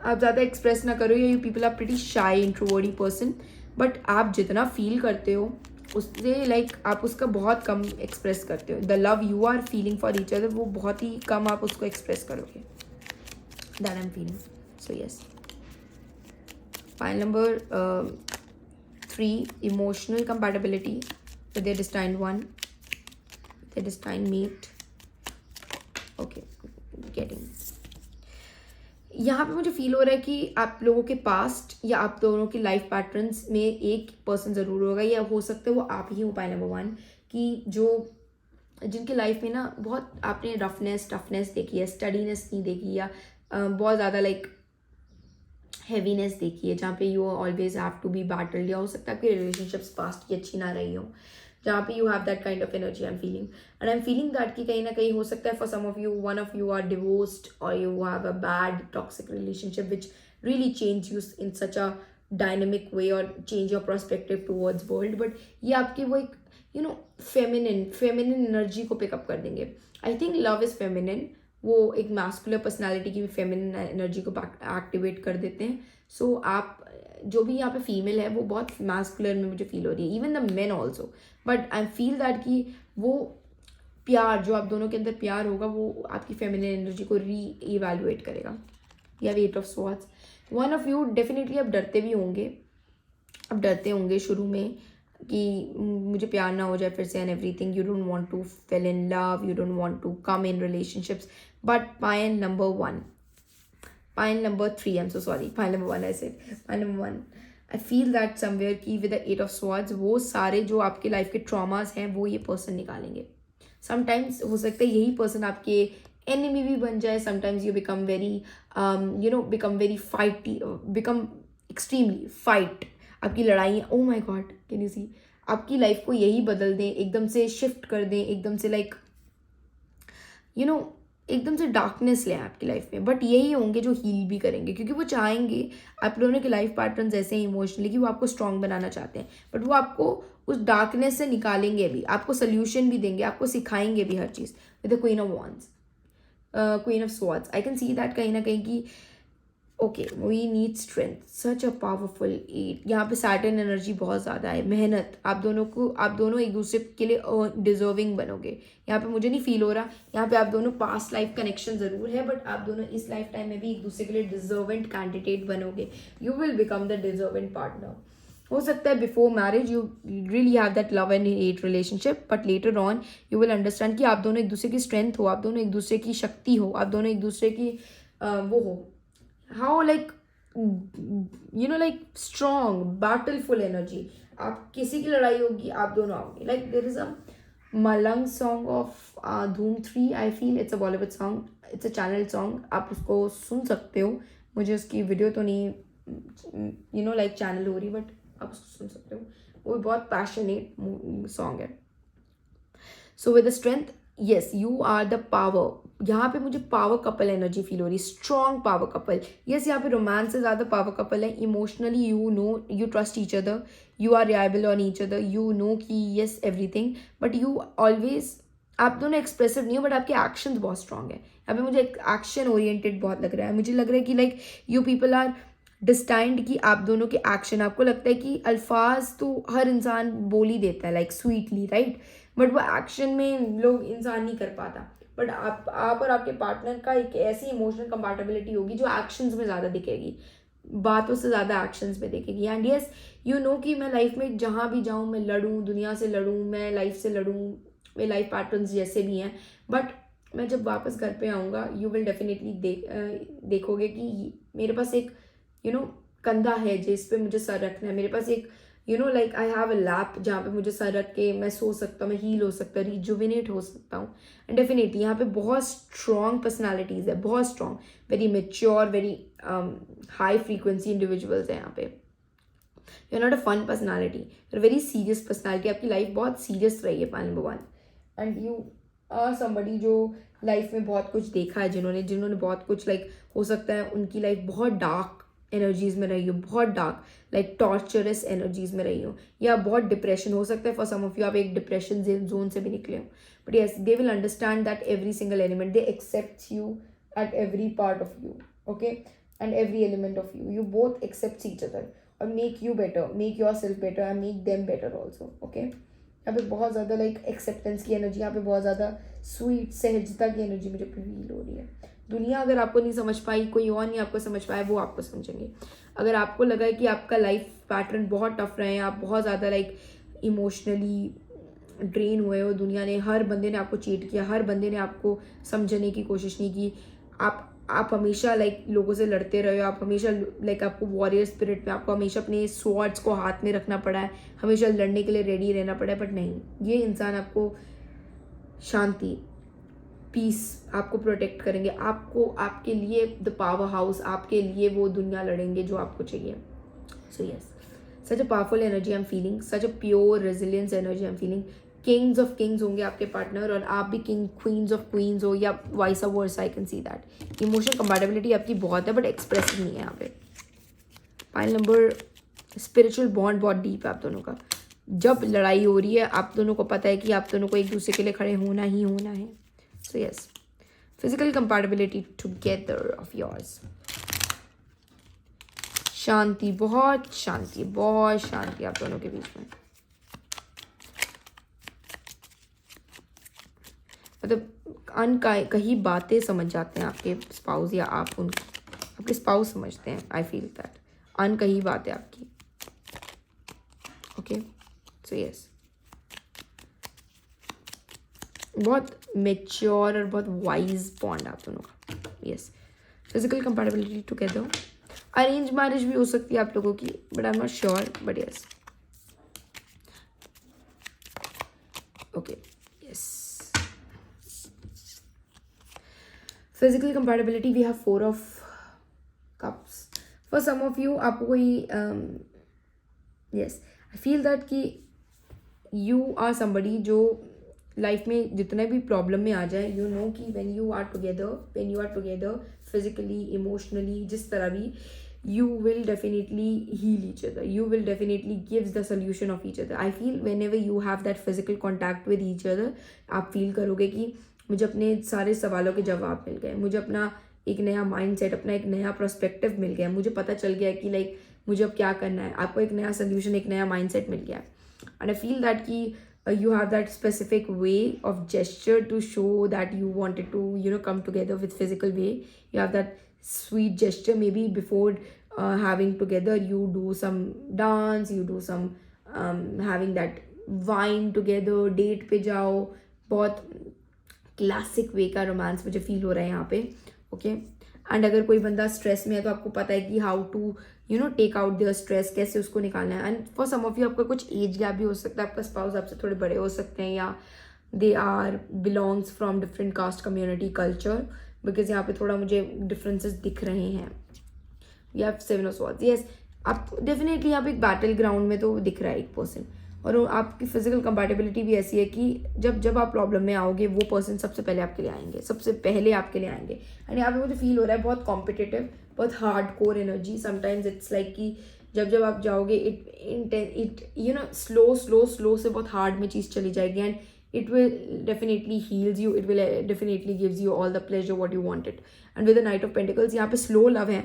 आप ज़्यादा एक्सप्रेस ना करो, या यू पीपल आर प्रीटी शाई इंट्रोवर्टी पर्सन. बट आप जितना फील करते हो उससे लाइक आप उसका बहुत कम एक्सप्रेस करते हो. The love you are feeling for each other वो बहुत ही कम आप उसको एक्सप्रेस करोगे. That I am feeling. So yes, pile number 3, emotional compatibility with their destined one, their destined mate. Okay, getting. यहाँ पे मुझे फील हो रहा है कि आप लोगों के पास्ट या आप दोनों के लाइफ पैटर्न्स में एक पर्सन ज़रूर होगा, या हो सकता है वो आप ही हो. पाई नंबर 1 कि जो जिनके लाइफ में ना बहुत आपने टफनेस देखी है, स्टडीनेस नहीं देखी, या बहुत ज़्यादा लाइक हैवीनेस देखी है, जहाँ पे you always have to be battled, या हो सकता है आपकी रिलेशनशिप्स पास्ट की अच्छी ना रही हो, जहाँ पे you have that kind of energy I am feeling. And I am feeling that कि कहीं ना कहीं हो सकता है for some of you, one of you are divorced और you have a bad toxic relationship which really change you in such a dynamic way और change your perspective towards world. But ये आपकी वो एक यू नो फेमिनिन एनर्जी को pick up कर देंगे. I think love is feminine, वो एक मैस्कुलर पर्सनालिटी की फेमिनिन एनर्जी को एक्टिवेट कर देते हैं. सो आप जो भी यहाँ पे फीमेल है वो बहुत मैस्कुलर में मुझे फील हो रही है, even the main also. But I feel that कि वो प्यार जो आप दोनों के अंदर प्यार होगा वो आपकी फेमिनिन एनर्जी को री इवेल्युएट करेगा. या 8 of swords, one of you definitely अब डरते भी होंगे, अब डरते होंगे शुरू में कि मुझे प्यार ना हो जाए फिर से and everything. You don't want to fail in love, you don't want to come in relationships. But pile number 1, pile number 3, I am so sorry, pile number 1 I said, pile number 1, I feel that somewhere कि with the 8 of swords वो सारे जो आपके life के traumas हैं वो ये person निकालेंगे. समटाइम्स हो सकता है यही पर्सन आपके एनिमी भी बन जाए. Sometimes you become very become very फाइटी, become extremely fight, आपकी लड़ाई, ओ माई गॉड कैन यू सी, आपकी लाइफ को यही बदल दें, एकदम से शिफ्ट कर दें, एकदम से लाइक यू नो एकदम से डार्कनेस ले आपकी लाइफ में. बट यही होंगे जो हील भी करेंगे, क्योंकि वो चाहेंगे, आप लोगों के लाइफ पैटर्न्स ऐसे हैं इमोशनली कि वो आपको स्ट्रॉन्ग बनाना चाहते हैं, बट वो आपको उस डार्कनेस से निकालेंगे भी, आपको सोल्यूशन भी देंगे, आपको सिखाएंगे भी हर चीज़. With the queen of wands, queen of swords, I can see that कहीं ना कहीं कि okay we need strength, such a powerful 8. यहाँ पे सैटर्न एनर्जी बहुत ज़्यादा है, मेहनत, आप दोनों एक दूसरे के लिए डिजर्विंग बनोगे. यहाँ पे मुझे नहीं फील हो रहा, यहाँ पे आप दोनों पास्ट लाइफ कनेक्शन ज़रूर है, बट आप दोनों इस लाइफ टाइम में भी एक दूसरे के लिए डिजर्वेंट कैंडिडेट बनोगे. You will become the deservent partner. हो सकता है before marriage you really have that love and hate relationship, but later on you will understand कि आप दोनों एक दूसरे की स्ट्रेंथ हो, आप दोनों एक दूसरे की शक्ति हो, आप दोनों एक दूसरे की वो हो, how like you know like strong battleful energy. आप किसी की लड़ाई होगी आप दोनों आओगे, like there is a Malang song of धूम 3, I feel it's a Bollywood song, it's a channel song, आप उसको सुन सकते हो। मुझे उसकी वीडियो तो नहीं लाइक चैनल हो रही, बट आप उसको सुन सकते हो, वो बहुत पैशनेट सॉन्ग है। So with the strength, yes you are the power. यहाँ पे मुझे पावर कपल एनर्जी फील हो रही है, स्ट्रॉन्ग पावर कपल। यस, यहाँ पे रोमांस से ज़्यादा पावर कपल है। Emotionally you know, you trust each other, you are reliable on each other, you know कि yes everything, but you always, आप दोनों एक्सप्रेसिव नहीं हो, बट आपके एक्शंस बहुत स्ट्रॉन्ग है। यहाँ पे मुझे एक्शन ओरिएंटेड बहुत लग रहा है। मुझे लग रहा है कि like you people are destined, कि आप दोनों के एक्शन, आपको लगता है कि अल्फाज तो हर इंसान बोल ही देता है लाइक स्वीटली, राइट, बट वो एक्शन में लोग इंसान नहीं कर पाता। बट आप और आपके पार्टनर का एक ऐसी इमोशनल कंपैटिबिलिटी होगी जो एक्शंस में ज़्यादा दिखेगी, बातों से ज़्यादा एक्शंस में दिखेगी। एंड यस, यू नो कि मैं लाइफ में जहाँ भी जाऊँ, मैं लड़ूँ, दुनिया से लड़ूँ, मैं लाइफ से लड़ूँ, मेरे लाइफ पैटर्न्स जैसे भी हैं, बट मैं जब वापस घर पे आऊँगा, यू विल डेफिनेटली देखोगे कि मेरे पास एक कंधा है जिस पे मुझे सर रखना है, मेरे पास एक like I have a lap जहाँ पे मुझे सर रख के मैं सो सकता हूँ, मैं हील हो सकता हूँ, रिजुविनेट हो सकता हूँ। एंड डेफिनेटली यहाँ पे बहुत स्ट्रॉन्ग पर्सनालिटीज़ है, बहुत strong, very mature, very high frequency individuals है यहाँ पे। You are not a fun personality, you are very serious personality. आपकी लाइफ बहुत सीरियस रही है, point number 1। And you are somebody जो लाइफ में बहुत कुछ देखा है, जिन्होंने बहुत कुछ लाइक हो सकता है उनकी लाइफ बहुत डार्क एनर्जीज में रही हो, बहुत डार्क लाइक टॉर्चरस एनर्जीज में रही हो, या बहुत डिप्रेशन हो सकता है फॉर सम ऑफ यू, आप एक डिप्रेशन जोन से भी निकले हो। But yes, they will understand that every single element, they accept you at every part of you, okay, and every element of you, you both accept each other और make you better, make your self better and make them better also, okay. यहाँ पे बहुत ज़्यादा like acceptance की energy, यहाँ पे बहुत ज़्यादा स्वीट सहजता की एनर्जी मुझे फील हो रही है। दुनिया अगर आपको नहीं समझ पाई, कोई और नहीं आपको समझ पाया, वो आपको समझेंगे। अगर आपको लगा है कि आपका लाइफ पैटर्न बहुत टफ रहे हैं, आप बहुत ज़्यादा लाइक इमोशनली ड्रेन हुए हो, दुनिया ने, हर बंदे ने आपको चीट किया, हर बंदे ने आपको समझने की कोशिश नहीं की, आप हमेशा लाइक लोगों से लड़ते रहे हो, आप हमेशा लाइक आपको वॉरियर स्पिरिट में, आपको हमेशा अपने स्वॉर्ड्स को हाथ में रखना पड़ा है, हमेशा लड़ने के लिए रेडी रहना पड़ा है, बट नहीं, ये इंसान आपको शांति, पीस आपको प्रोटेक्ट करेंगे, आपको, आपके लिए द पावर हाउस, आपके लिए वो दुनिया लड़ेंगे जो आपको चाहिए। So yes, such a powerful energy I am feeling, such a pure resilience energy I am feeling. Kings of Kings होंगे आपके पार्टनर, और आप भी क्वींस ऑफ क्वींस हो, या vice versa, I can see that. Emotional compatibility आपकी बहुत है, बट एक्सप्रेसिव नहीं है यहाँ पे। फाइनल नंबर, स्पिरिचुअल बॉन्ड बहुत डीप है आप दोनों का। जब लड़ाई हो रही है, आप दोनों को पता है कि आप दोनों को एक दूसरे के लिए खड़े होना ही होना है। So yes, physical compatibility together of yours, शांति, बहुत शांति, बहुत शांति आप दोनों के बीच में। मतलब कहीं बातें समझ जाते हैं आपके स्पाउस, या आप आपके स्पाउस समझते हैं। आई फील दैट अनकही बातें आपकी, ओके। सो यस, बहुत मेच्योर और बहुत वाइज बॉन्ड आप दोनों का। Yes, physical compatibility together. Arrange marriage भी हो सकती है आप लोगों की, but I am not sure, but yes, okay, yes. Physical compatibility, we have 4 of cups. For some of you, आपको कोई यस, आई फील दैट कि यू आर समबडी जो लाइफ में जितने भी प्रॉब्लम में आ जाए, यू नो कि when you are together physically, emotionally, जिस तरह भी, you will definitely heal each other, you will definitely give the solution of each other. I feel whenever you have that physical contact with each other, आप feel करोगे कि मुझे अपने सारे सवालों के जवाब मिल गए, मुझे अपना एक नया माइंडसेट, अपना एक नया पर्सपेक्टिव मिल गया, मुझे पता चल गया कि लाइक मुझे अब क्या करना है, आपको एक नया सोल्यूशन, एक नया माइंडसेट मिल गया। एंड आई फील दैट कि you have that specific way of gesture to show that you wanted to come together with physical way. You have that sweet gesture, maybe before having together you do some dance, you do some having that wine together, date पे जाओ, बहुत classic वे का romance मुझे feel हो रहा है यहाँ पे, ओके। एंड अगर कोई बंदा स्ट्रेस में है तो आपको पता है कि how to take out their stress, कैसे उसको निकालना है। And for some of you आपका कुछ एज गैप भी हो सकता है, आपका स्पाउस आपसे थोड़े बड़े हो सकते हैं, या they are belongs from different caste community culture, because यहाँ पे थोड़ा मुझे डिफरेंसेस दिख रहे हैं. We have seven of swords. Yes, आप डेफिनेटली आप एक बैटल ग्राउंड में तो दिख रहा है एक पर्सन, और आपकी फिजिकल कंपैटिबिलिटी भी ऐसी है कि जब जब आप प्रॉब्लम में आओगे वो पर्सन सबसे पहले आपके लिए आएंगे, सबसे पहले आपके लिए आएंगे. एंड यहाँ पे मुझे फील हो रहा है बहुत कॉम्पिटिटिव, बहुत hard core energy. Sometimes it's like कि जब जब आप जाओगे इट यू नो स्लो से बहुत हार्ड में चीज़ चली जाएगी. And it will definitely heals you, it will definitely gives you all the pleasure what you wanted. And with the Knight of Pentacles, यहाँ पे slow love है,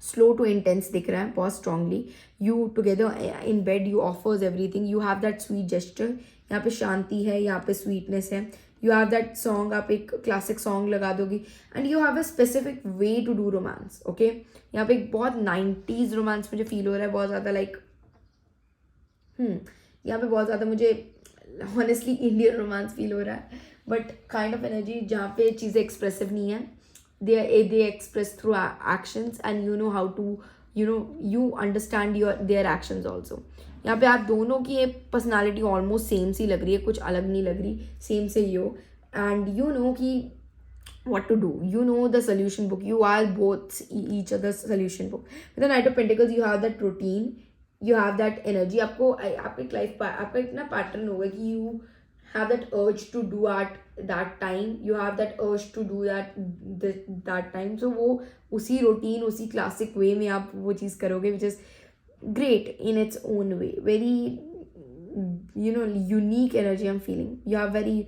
slow to intense दिख रहा है बहुत strongly. You together in bed, you offers everything, you have that sweet gesture. यहाँ पे शांति है, यहाँ पे sweetness है. You have that song, आप एक classic song लगा दोगी. And you have a specific way to do romance, okay? यहाँ पे एक बहुत 90s romance मुझे feel हो रहा है, बहुत ज़्यादा like यहाँ पे बहुत ज़्यादा मुझे honestly इंडियन रोमांस फील हो रहा है, बट काइंड ऑफ एनर्जी जहाँ पे चीज़ें एक्सप्रेसिव नहीं है. They express through actions, and you know how to you understand their actions also. यहाँ पे आप दोनों की एक पर्सनैलिटी ऑलमोस्ट सेम सी लग रही है, कुछ अलग नहीं लग रही, सेम से ही हो. एंड यू नो कि what to do, you know the solution book, you are both each other's solution book. With the Knight of Pentacles, you have that routine, you have that energy. आपको आपके life आपका इतना pattern होगा कि you have that urge to do at that time, you have that urge to do that time. So वो उसी routine, उसी classic way में आप वो चीज़ करोगे, which is great in its own way. Very unique energy I'm feeling. You have very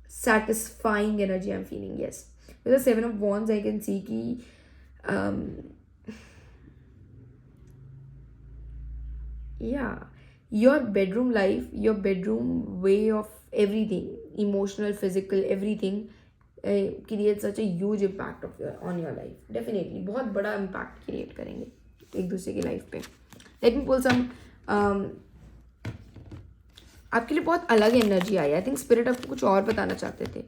satisfying energy I'm feeling. Yes, with the Seven of Wands I can see ki your bedroom life, your bedroom way of everything, emotional, physical, everything creates such a huge impact on your life. Definitely बहुत बड़ा impact create करेंगे एक दूसरे की life पे. Let me pull some आपके लिए बहुत अलग energy I. I think spirit आपको कुछ और बताना चाहते थे.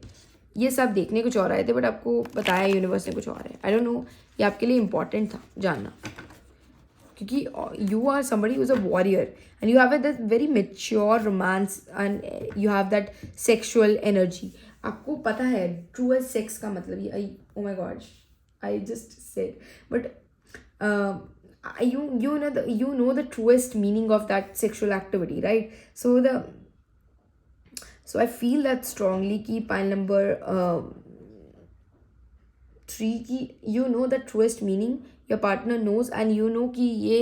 ये सब देखने कुछ और आए थे, बट आपको बताया यूनिवर्स ने कुछ और है. आई डोंट नो, ये आपके लिए इंपॉर्टेंट था जानना, क्योंकि you are somebody who is a warrior and you have that very mature romance and you have that sexual energy. आपको पता है ट्रूएस्ट सेक्स का मतलब ये. Oh my god, I just said, but you know the truest meaning of that sexual activity, right? So I feel that strongly ki pile number 3 ki you know the truest meaning, your partner knows, and you know ki ye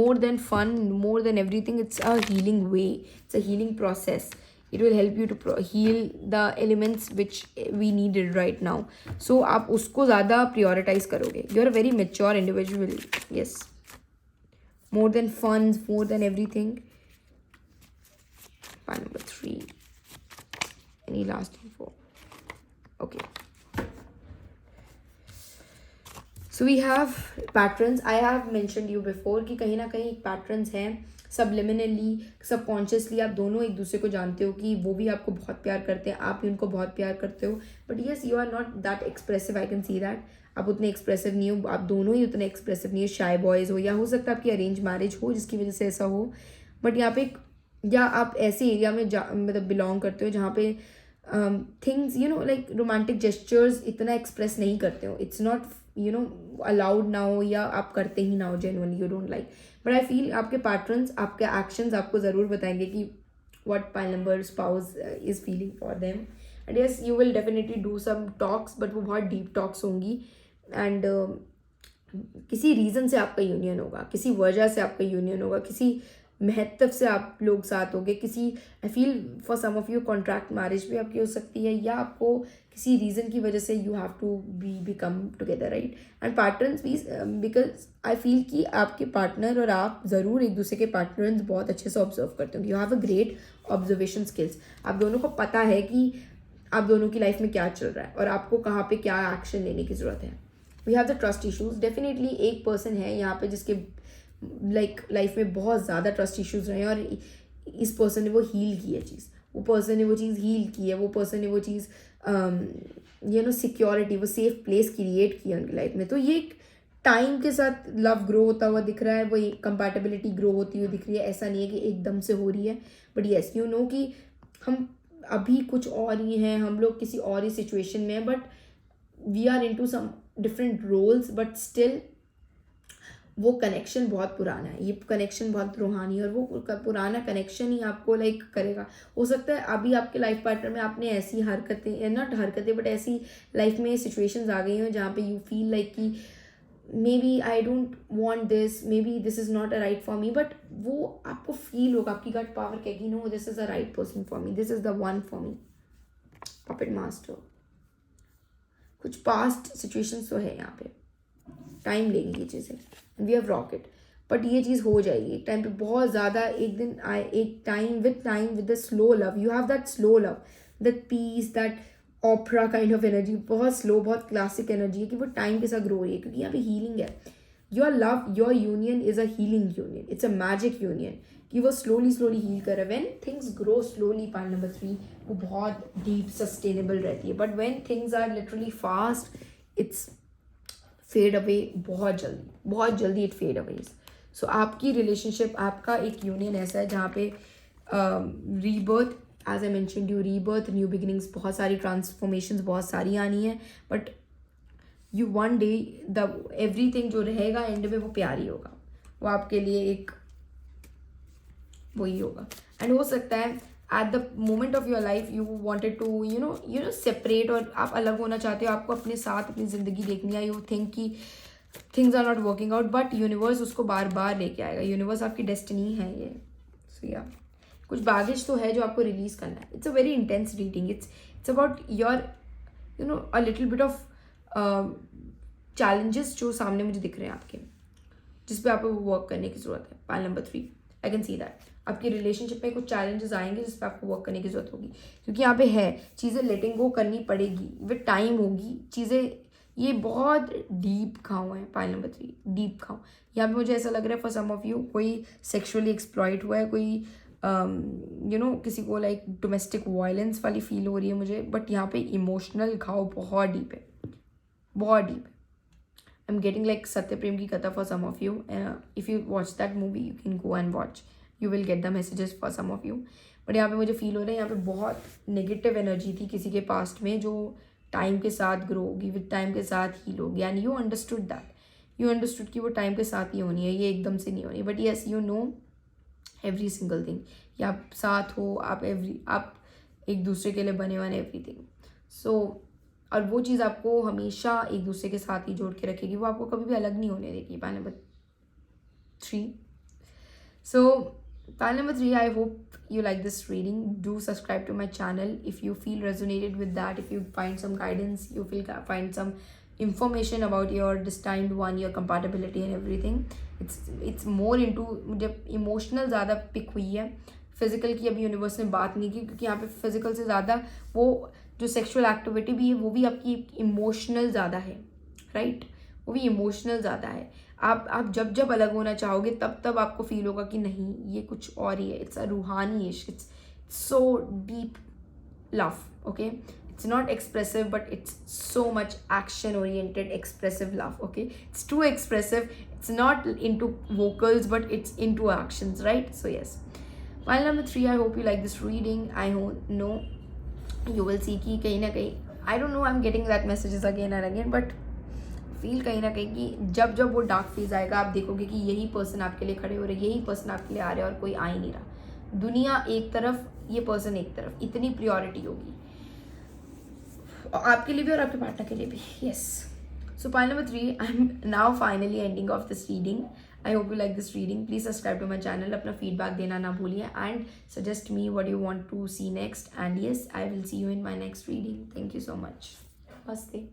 more than fun, more than everything, it's a healing way, it's a healing process. It will help you to heal the elements which we needed right now. So आप उसको ज़्यादा prioritize करोगे. You're a very mature individual. Yes. More than fun, more than everything. File number 3. Any last info? Okay. So we have patterns. I have mentioned you before कि कहीं ना कहीं patterns हैं. Subliminally, subconsciously आप दोनों एक दूसरे को जानते हो कि वो भी आपको बहुत प्यार करते हैं, आप भी उनको बहुत प्यार करते हो. But yes, you are not that expressive. I can see that. आप उतने एक्सप्रेसिव नहीं हो, आप दोनों ही उतने एक्सप्रेसिव नहीं हो. शाय बॉयज़ हो, या हो सकता है आपकी अरेंज मैरिज हो जिसकी वजह से ऐसा हो. बट यहाँ पे या आप ऐसे एरिया में मतलब बिलोंग करते हो जहाँ पे थिंग्स लाइक रोमांटिक जेस्चर्स इतना एक्सप्रेस नहीं करते हो. इट्स नॉट अलाउड ना हो, या आप करते ही ना हो genuinely, you don't like. But I feel आपके पैटर्न्स, आपके एक्शंस आपको ज़रूर बताएंगे कि what pile number spouse is feeling for them. And yes, you will definitely do some talks, but वो बहुत डीप टॉक्स होंगी. एंड किसी रीज़न से आपका यूनियन होगा, किसी वजह से आपका यूनियन होगा, किसी महत्व से आप लोग साथ होंगे. किसी I feel for some of you contract marriage भी आपकी हो सकती है, या आपको किसी रीज़न की वजह से you have to become together, right. And patterns भी, बिकॉज आई फील कि आपके पार्टनर और आप ज़रूर एक दूसरे के पैटर्न्स बहुत अच्छे से ऑब्जर्व करते हो. You have a great observation skills. आप दोनों को पता है कि आप दोनों की लाइफ में क्या चल रहा है और आपको कहाँ पे क्या एक्शन लेने की ज़रूरत है. We have the trust issues. Definitely एक पर्सन है यहाँ पे जिसके लाइफ में बहुत ज़्यादा ट्रस्ट इश्यूज रहे हैं, और इस पर्सन ने वो हील की है चीज़. वो पर्सन ने वो चीज़ हील की है. वो पर्सन ने वो चीज़ सिक्योरिटी, वो सेफ प्लेस क्रिएट की है उनकी लाइफ में. तो ये एक टाइम के साथ लव ग्रो होता हुआ दिख रहा है, वो कंपैटिबिलिटी ग्रो होती हुई दिख रही है. ऐसा नहीं है कि एकदम से हो रही है, बट येस, यू नो कि हम अभी कुछ और ही हैं, हम लोग किसी और ही सिचुएशन में हैं, but we are into some different roles, but still वो कनेक्शन बहुत पुराना है, ये कनेक्शन बहुत रूहानी है, और वो पुराना कनेक्शन ही आपको लाइक करेगा. हो सकता है अभी आपके लाइफ पार्टनर में आपने ऐसी हरकतें, नॉट हरकतें बट ऐसी लाइफ में सिचुएशंस आ गई हैं जहाँ पे यू फील लाइक कि maybe I don't want this, maybe this is not a right for me, but वो आपको फील होगा, आपकी गट पावर कहेगी no this is a right person for me, this is the one for me. Puppet master, कुछ past situations तो है यहाँ पे, टाइम लेगी ये चीज़ें, वी हैव रॉकेट, बट ये चीज़ हो जाएगी एक टाइम पे बहुत ज़्यादा. एक दिन आए, एक time with the slow love, you have that slow love, that peace, that opera kind of energy, बहुत स्लो, बहुत क्लासिक एनर्जी है कि वो टाइम के साथ ग्रो हो रही है, क्योंकि यहाँ पे हीलिंग है. Your love, your union is a healing union, it's a magic union, कि वो स्लोली हील कर रहा है. When things grow slowly, point number 3, वो बहुत डीप सस्टेनेबल रहती है, but when things are literally fast, it's fade away बहुत जल्दी इट फेड अवे. सो आपकी रिलेशनशिप, आपका एक यूनियन ऐसा है जहाँ पे rebirth, as I mention you, rebirth, new beginnings, बहुत सारी ट्रांसफॉर्मेशंस बहुत सारी आनी है, but you one day the everything जो रहेगा एंड में वो प्यार ही होगा, वो आपके लिए एक वही होगा. एंड हो सकता है at the moment of your life you wanted to you know separate, और आप अलग होना चाहते हो, आपको अपने साथ अपनी ज़िंदगी देखनी है, यू थिंक कि things are not working out, but universe उसको बार बार लेके आएगा, यूनिवर्स आपकी डेस्टिनी है ये. सो या कुछ बैगेज तो है जो आपको रिलीज करना है. It's a very intense reading, it's about your a little bit of challenges जो सामने मुझे दिख रहे हैं आपके, जिस पे आपको वर्क करने की ज़रूरत है. Pile number 3, I can see that आपकी रिलेशनशिप में कुछ चैलेंजेस आएंगे जिस पे आपको वर्क करने की ज़रूरत होगी, क्योंकि यहाँ पे है चीज़ें लेटिंग गो करनी पड़ेगी, विद टाइम होगी चीज़ें. ये बहुत डीप खाऊँ है. पाइल नंबर 3, डीप खाऊँ. यहाँ पे मुझे ऐसा लग रहा है फॉर सम ऑफ यू कोई सेक्सुअली एक्सप्लॉइट हुआ है, कोई किसी को लाइक डोमेस्टिक वायलेंस वाली फील हो रही है मुझे, बट यहाँ पे इमोशनल घाव बहुत डीप है, बहुत डीप है. आई एम गेटिंग लाइक सत्य Prem Ki Katha for some of you. If you watch that movie you can go and watch, you will get the messages for some of you. But यहाँ पे मुझे फील हो रहा है यहाँ पे बहुत नेगेटिव एनर्जी थी किसी के पास्ट में, जो टाइम के साथ ग्रो होगी, विद टाइम के साथ हील होगी, and you understood that, you understood कि वो टाइम के साथ ही होनी है, ये एकदम से नहीं होनी. But yes you know every single thing, या आप साथ हो, आप एक दूसरे के लिए बने हुए एवरीथिंग. सो और वो चीज़ आपको हमेशा एक दूसरे के साथ ही जोड़ के रखेगी, वो आपको कभी भी अलग नहीं होने देगी. Pile number 3. So pile number 3, I hope you like this reading. Do subscribe to my channel if you feel resonated with that, if you find some guidance, you find some information about your destined one, your compatibility and everything. It's more into, मुझे emotional ज़्यादा pick हुई है, physical की अभी universe ने बात नहीं की, क्योंकि यहाँ पे फिजिकल से ज़्यादा वो जो सेक्सुअल एक्टिविटी भी है वो भी आपकी इमोशनल ज़्यादा है, राइट, वो भी इमोशनल ज़्यादा है. आप जब अलग होना चाहोगे तब आपको फील होगा कि नहीं ये कुछ और ही है. इट्स अ रूहानी इश्क, it's so deep love, okay. It's not expressive but it's so much action oriented expressive love, okay. It's too expressive, it's not into vocals but it's into actions, right. So yes, pile number 3, I hope you like this reading. I know you will see कि कहीं ना कहीं, I don't know, I am getting that messages again and again, but feel कहीं ना कहीं कि जब वो डार्क फेज आएगा आप देखोगे कि यही पर्सन आपके लिए खड़े हो रहे, यही पर्सन आपके लिए आ रहे हैं, और कोई आ ही नहीं रहा. दुनिया एक तरफ, ये पर्सन एक तरफ, इतनी प्रियोरिटी होगी आपके लिए भी और आपके पार्टनर के लिए भी. Yes. So pile number 3, I am now finally ending of this reading. I hope you like this reading. Please subscribe to my channel, अपना फीडबैक देना ना भूलिए, and suggest me what you want to see next. And yes, I will see you in my next reading. Thank you so much. नमस्ते.